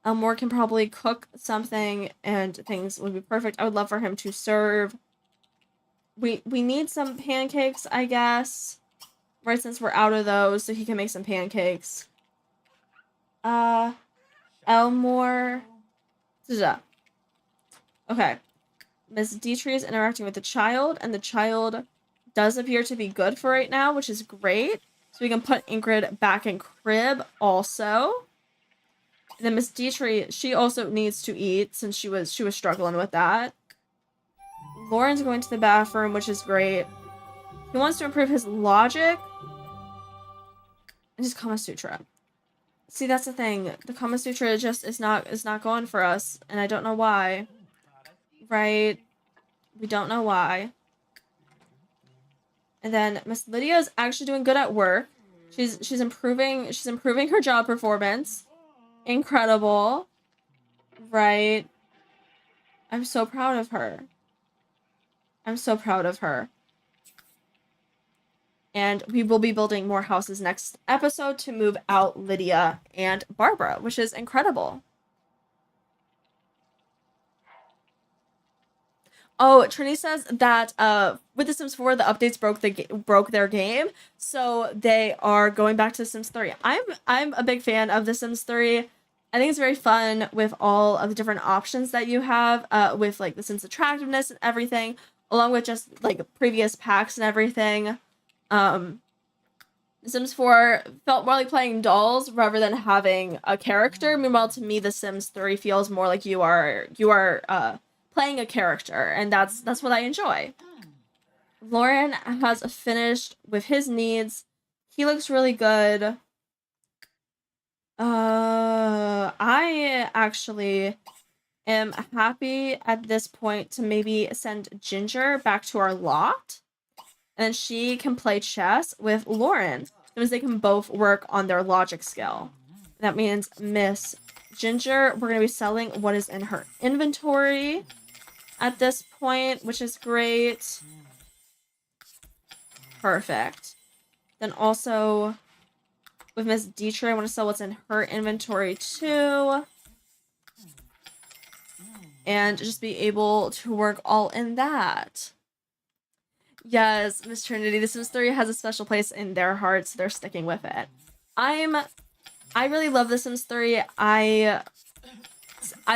Elmore can probably cook something and things would be perfect. I would love for him to serve. We need some pancakes, I guess. Right, since we're out of those, so he can make some pancakes. Elmore. Okay. Miss Dietrich is interacting with the child, and the child does appear to be good for right now, which is great. So we can put Ingrid back in crib also. And then Miss Dietrich, she also needs to eat since she was struggling with that. Lauren's going to the bathroom, which is great. He wants to improve his logic and his Kama Sutra. See, that's the thing. The Kama Sutra just is not going for us, and I don't know why. Right? We don't know why. And then Miss Lydia is actually doing good at work. She's improving her job performance. Incredible. Right. I'm so proud of her. I'm so proud of her. And we will be building more houses next episode to move out Lydia and Barbara, which is incredible. Oh, Trini says that with The Sims 4, the updates broke their game, so they are going back to The Sims 3. I'm a big fan of The Sims 3. I think it's very fun with all of the different options that you have, with like the Sims attractiveness and everything, along with just like previous packs and everything. The Sims 4 felt more like playing dolls rather than having a character. Meanwhile, to me, The Sims 3 feels more like you are playing a character, and that's what I enjoy. Lauren has finished with his needs. He looks really good. I actually am happy at this point to maybe send Ginger back to our lot, and she can play chess with Lauren. That means they can both work on their logic skill. That means Miss Ginger, we're going to be selling what is in her inventory at this point, which is great. Perfect. Then also with Miss Dietrich, I want to sell what's in her inventory too. And just be able to work all in that. Yes, Miss Trinity, The Sims 3 has a special place in their hearts. So they're sticking with it. I really love The Sims 3. I've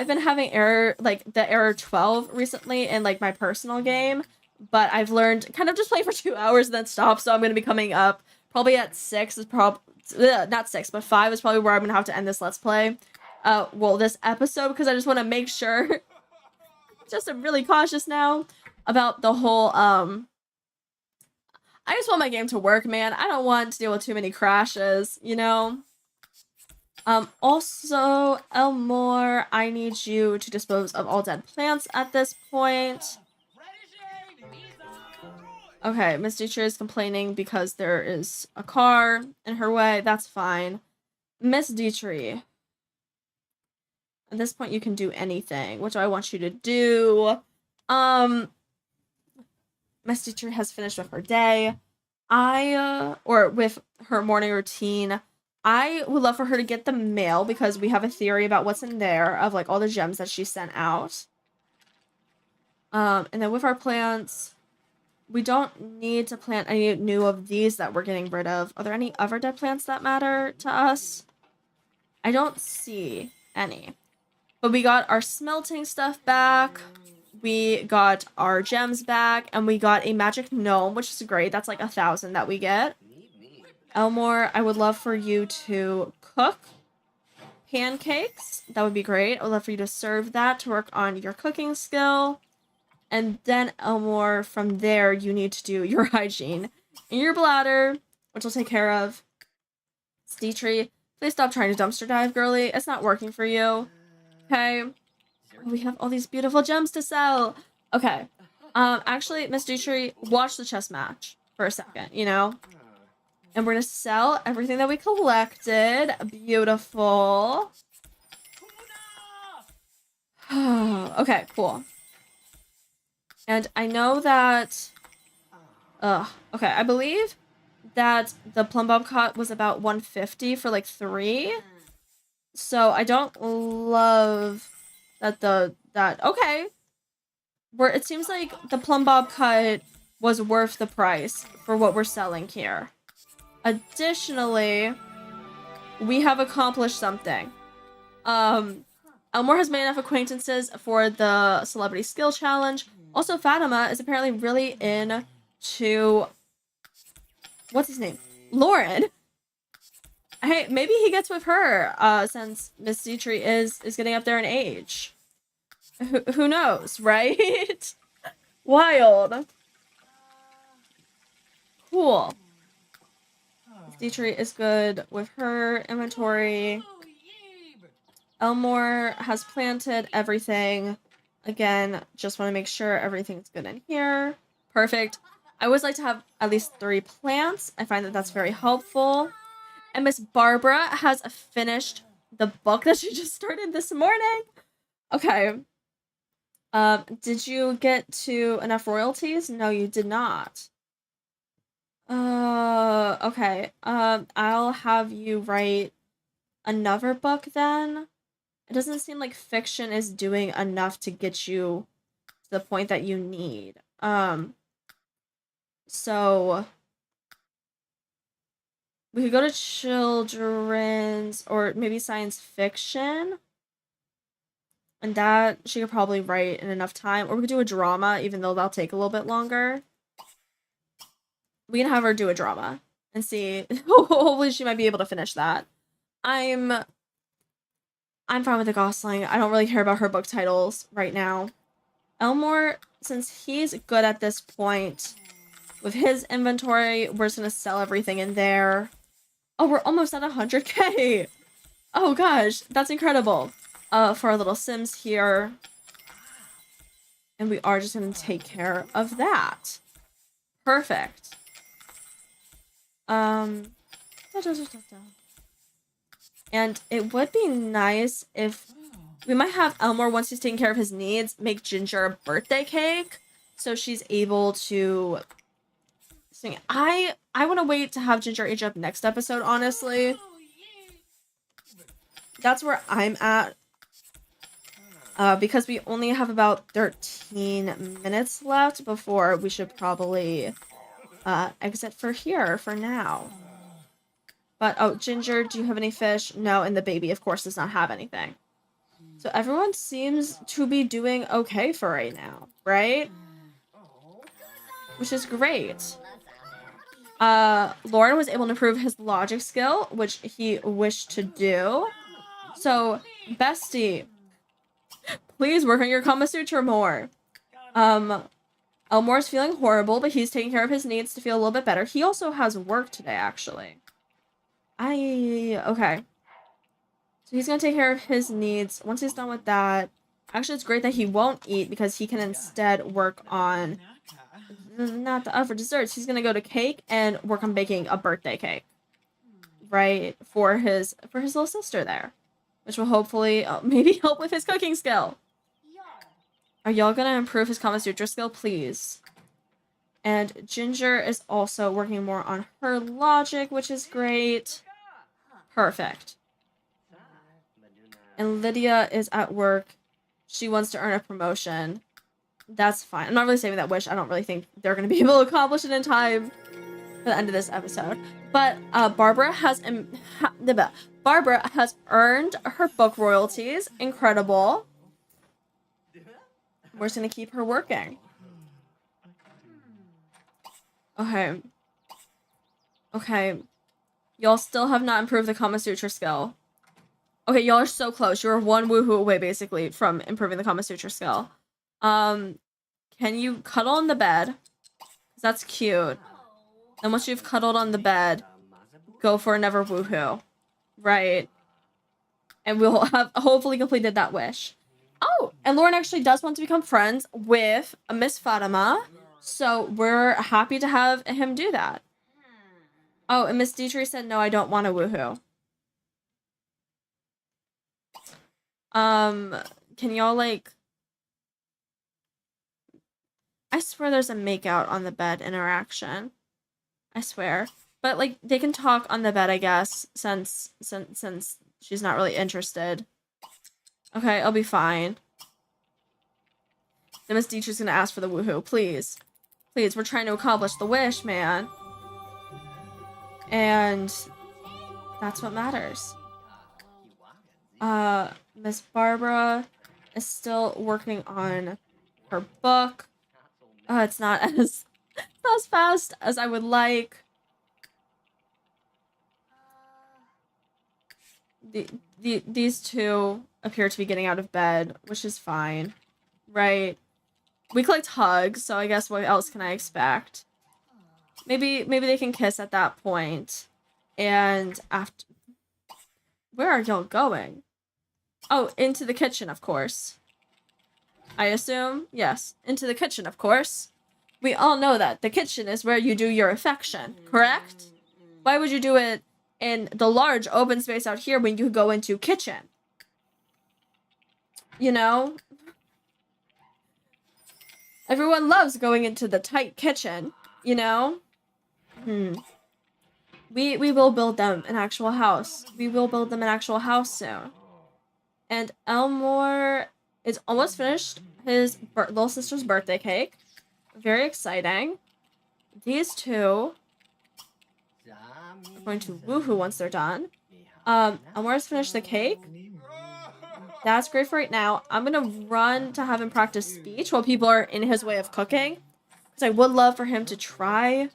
been having the error 12 recently in like my personal game, but I've learned kind of just play for 2 hours and then stop. So I'm going to be coming up probably at 6 is not 6, but 5 is probably where I'm going to have to end this Let's Play. This episode, because I just want to make sure. I'm really cautious now about the whole, I just want my game to work, man. I don't want to deal with too many crashes, you know? Also, Elmore, I need you to dispose of all dead plants at this point. Okay, Miss Dietrich is complaining because there is a car in her way. That's fine. Miss Dietrich. At this point, you can do anything. What do I want you to do? Miss Dietrich has finished with her day. Or with her morning routine. I would love for her to get the mail because we have a theory about what's in there of like all the gems that she sent out. And then with our plants, we don't need to plant any new of these that we're getting rid of. Are there any other dead plants that matter to us? I don't see any. But we got our smelting stuff back. We got our gems back. And we got a magic gnome, which is great. That's like 1,000 that we get. Elmore, I would love for you to cook pancakes. That would be great. I would love for you to serve that to work on your cooking skill. And then, Elmore, from there, you need to do your hygiene in your bladder, which I'll take care of. Dietrich, please stop trying to dumpster dive, girly. It's not working for you. Okay. We have all these beautiful gems to sell. Okay. Actually, Miss Dietrich, watch the chess match for a second, you know? And we're gonna sell everything that we collected. Beautiful. Okay, cool. And I know that... okay, I believe that the plum bob cot was about 150 for like 3. So I don't love that okay. It seems like the plum bob cut was worth the price for what we're selling here. Additionally, we have accomplished something. Elmore has made enough acquaintances for the celebrity skill challenge. Also, Fatima is apparently really into... What's his name? Lauren. Hey, maybe he gets with her, since Miss Dietrich is getting up there in age. Who knows, right? Wild. Cool. Miss Dietrich is good with her inventory. Elmore has planted everything. Again, just want to make sure everything's good in here. Perfect. I always like to have at least 3 plants. I find that that's very helpful. And Miss Barbara has finished the book that she just started this morning. Okay. Did you get to enough royalties? No, you did not. Okay. I'll have you write another book then. It doesn't seem like fiction is doing enough to get you to the point that you need. So we could go to children's or maybe science fiction. And that she could probably write in enough time. Or we could do a drama, even though that'll take a little bit longer. We can have her do a drama and see. Hopefully she might be able to finish that. I'm fine with the Gosling. I don't really care about her book titles right now. Elmore, since he's good at this point, with his inventory, we're just gonna sell everything in there. Oh, we're almost at 100k. Oh gosh, that's incredible. For our little Sims here. And we are just gonna take care of that. Perfect. And it would be nice if we might have Elmore, once he's taking care of his needs, make Ginger a birthday cake so she's able to sing. I want to wait to have Ginger age up next episode, honestly. That's where I'm at. Because we only have about 13 minutes left before we should probably exit for here for now. But, oh, Ginger, do you have any fish? No, and the baby, of course, does not have anything. So everyone seems to be doing okay for right now, right? Which is great. Lauren was able to improve his logic skill, which he wished to do. So, bestie, please work on your Kama Sutra more. Elmore's feeling horrible, but he's taking care of his needs to feel a little bit better. He also has work today, actually. Okay. So he's gonna take care of his needs. Once he's done with that, actually it's great that he won't eat because he can instead work on, not the for desserts. He's gonna go to cake and work on baking a birthday cake, right, for his little sister there, which will hopefully maybe help with his cooking skill. Are y'all gonna improve his Kama Sutra skill, please? And Ginger is also working more on her logic, which is great. Perfect. And Lydia is at work. She wants to earn a promotion. That's fine. I'm not really saving that wish. I don't really think they're going to be able to accomplish it in time for the end of this episode. But Barbara has earned her book royalties. Incredible. We're just going to keep her working. Okay. Y'all still have not improved the Kama Sutra skill. Okay, y'all are so close. You're one woohoo away, basically, from improving the Kama Sutra skill. Can you cuddle on the bed? That's cute. And once you've cuddled on the bed, go for another woohoo. Right. And we'll have hopefully completed that wish. Oh, and Lauren actually does want to become friends with Miss Fatima. So we're happy to have him do that. Oh, and Miss Dietrich said, no, I don't want a woohoo. Can y'all, like... I swear there's a make-out on the bed interaction. I swear. But, like, they can talk on the bed, I guess, since she's not really interested. Okay, I'll be fine. Then Miss Dietrich's gonna ask for the woohoo. Please. Please, we're trying to accomplish the wish, man. And that's what matters. Miss Barbara is still working on her book. It's not as fast as I would like. These two appear to be getting out of bed, which is fine, right? We collect hugs, so I guess what else can I expect? Maybe they can kiss at that point. And after... Where are y'all going? Oh, into the kitchen, of course. I assume? Yes, into the kitchen, of course. We all know that. The kitchen is where you do your affection, correct? Why would you do it in the large open space out here when you could go into kitchen. You know? Everyone loves going into the tight kitchen, you know? We will build them an actual house. We will build them an actual house soon. And Elmore is almost finished his little sister's birthday cake. Very exciting. These two are going to woohoo once they're done. Elmore has finished the cake. That's great for right now. I'm gonna run to have him practice speech while people are in his way of cooking. Because I would love for him to try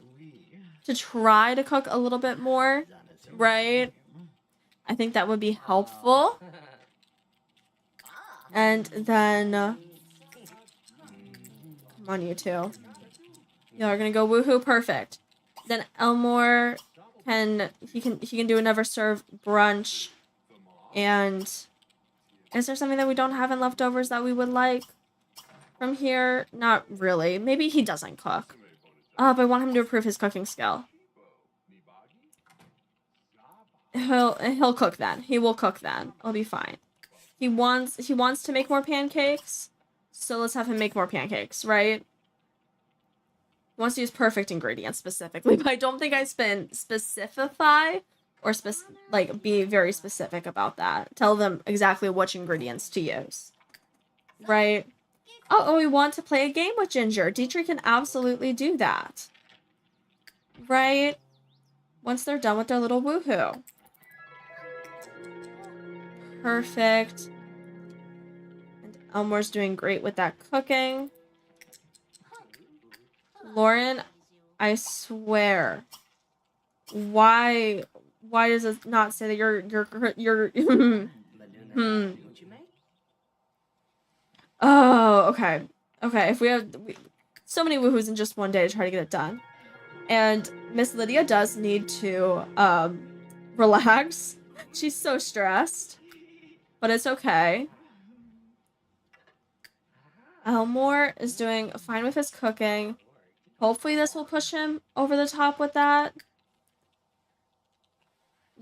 to cook a little bit more, right? I think that would be helpful. And then, come on, you two. Y'all are gonna go woohoo, perfect. Then Elmore can do a never serve brunch. And is there something that we don't have in leftovers that we would like from here? Not really. Maybe he doesn't cook. But I want him to improve his cooking skill. He'll cook then. He will cook then. I'll be fine. He wants to make more pancakes, so let's have him make more pancakes, right? He wants to use perfect ingredients specifically, but I don't think I specify or be very specific about that. Tell them exactly which ingredients to use, right? Oh, we want to play a game with Ginger. Dietrich can absolutely do that. Right? Once they're done with their little woohoo. Perfect. And Elmore's doing great with that cooking. Lauren, I swear. Why does it not say that you're Oh, okay. Okay, if we have so many woohoos in just one day to try to get it done. And Miss Lydia does need to relax. She's so stressed. But it's okay. Elmore is doing fine with his cooking. Hopefully this will push him over the top with that.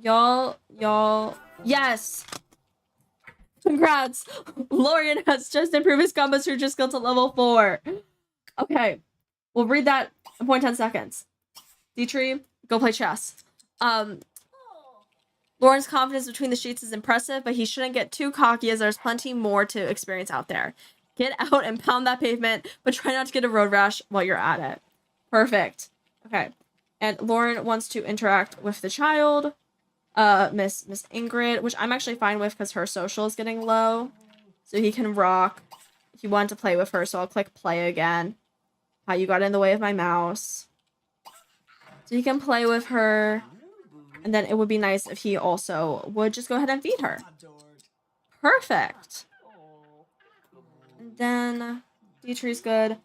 Y'all, yes! Congrats! Lorian has just improved his combat searcher skill to level 4. Okay, we'll read that in 0.10 seconds. Dietrich, go play chess. Lauren's confidence between the sheets is impressive, but he shouldn't get too cocky as there's plenty more to experience out there. Get out and pound that pavement, but try not to get a road rash while you're at it. Perfect. Okay. And Lauren wants to interact with the child. Miss Ingrid, which I'm actually fine with because her social is getting low. So he can rock. He wanted to play with her, so I'll click play again. How you got in the way of my mouse. So he can play with her. And then it would be nice if he also would just go ahead and feed her. Perfect. And then Dietrich's good.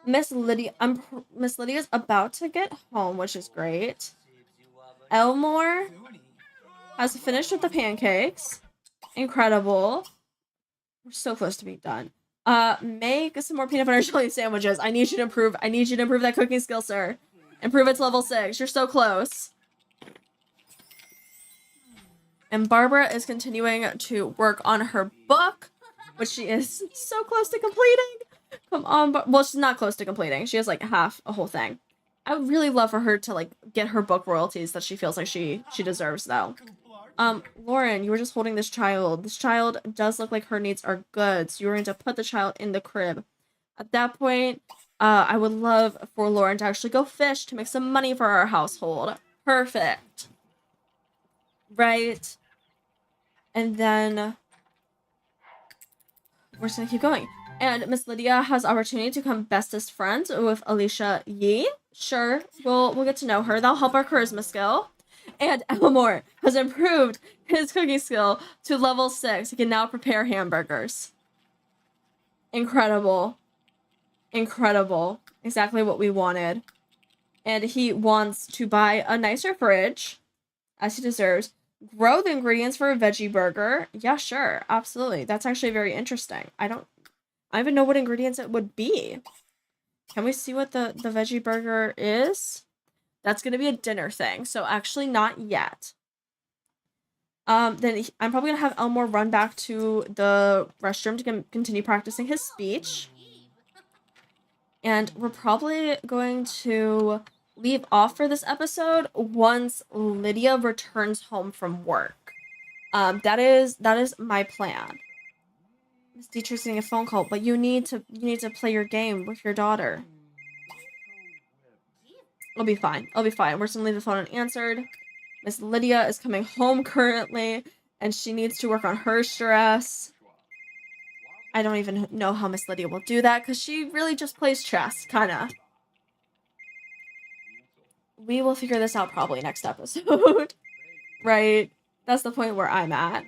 Miss Lydia's about to get home, which is great. Elmore has finished with the pancakes. Incredible. We're so close to being done. Make some more peanut butter and jelly sandwiches. I need you to improve that cooking skill, sir. Improve it to level 6. You're so close. And Barbara is continuing to work on her book, which she is so close to completing. Come on, well, she's not close to completing. She has like half a whole thing. I would really love for her to like get her book royalties that she feels like she deserves, though. Lauren, you were just holding this child. This child does look like her needs are good, so you were going to put the child in the crib. At that point, I would love for Lauren to actually go fish to make some money for our household. Perfect. Right. And then we're just gonna keep going. And Miss Lydia has opportunity to become bestest friends with Alicia Yee. Sure, we'll get to know her. That'll help our charisma skill. And Elmore has improved his cooking skill to level 6. He can now prepare hamburgers. Incredible. Incredible. Exactly what we wanted. And he wants to buy a nicer fridge, as he deserves. Grow the ingredients for a veggie burger. Yeah, sure. Absolutely. That's actually very interesting. I don't even know what ingredients it would be. Can we see what the veggie burger is? That's going to be a dinner thing. So actually not yet. Then I'm probably gonna have Elmore run back to the restroom to continue practicing his speech. And we're probably going to leave off for this episode once Lydia returns home from work. That is my plan. Miss Dietrich's getting a phone call, but you need to play your game with your daughter. I'll be fine. I'll be fine. We're just gonna leave the phone unanswered. Miss Lydia is coming home currently, and she needs to work on her stress. I don't even know how Miss Lydia will do that, because she really just plays chess, kinda. We will figure this out probably next episode. Right? That's the point where I'm at.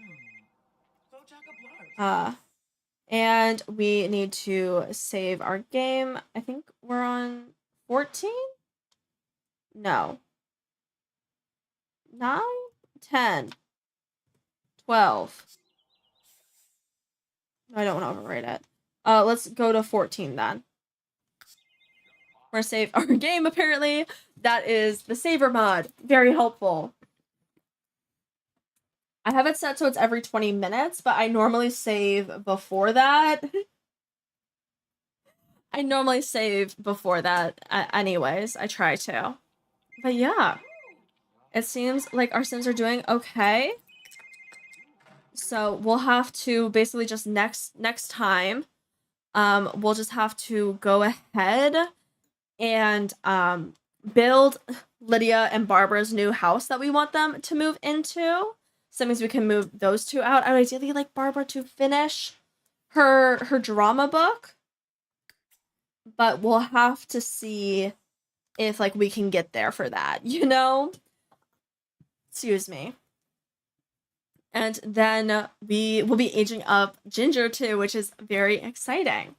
And we need to save our game. I think we're on 14? No. 9? 10. 12. I don't want to overrate it. Let's go to 14 then. We're gonna save our game, apparently. That is the saver mod. Very helpful. I have it set so it's every 20 minutes, but I normally save before that. I normally save before that anyways. I try to. But yeah. It seems like our Sims are doing okay. So we'll have to basically just next time, we'll just have to go ahead and build Lydia and Barbara's new house that we want them to move into. So that means we can move those two out. I would ideally like Barbara to finish her drama book, but we'll have to see if like we can get there for that, you know? Excuse me. And then we will be aging up Ginger too, which is very exciting.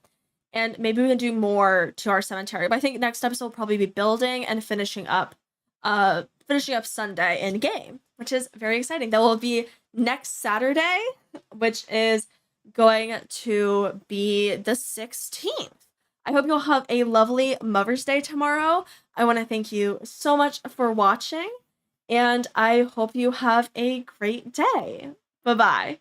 And maybe we can do more to our cemetery. But I think next episode will probably be building and finishing up Sunday in game, which is very exciting. That will be next Saturday, which is going to be the 16th. I hope you'll have a lovely Mother's Day tomorrow. I want to thank you so much for watching, and I hope you have a great day. Bye-bye.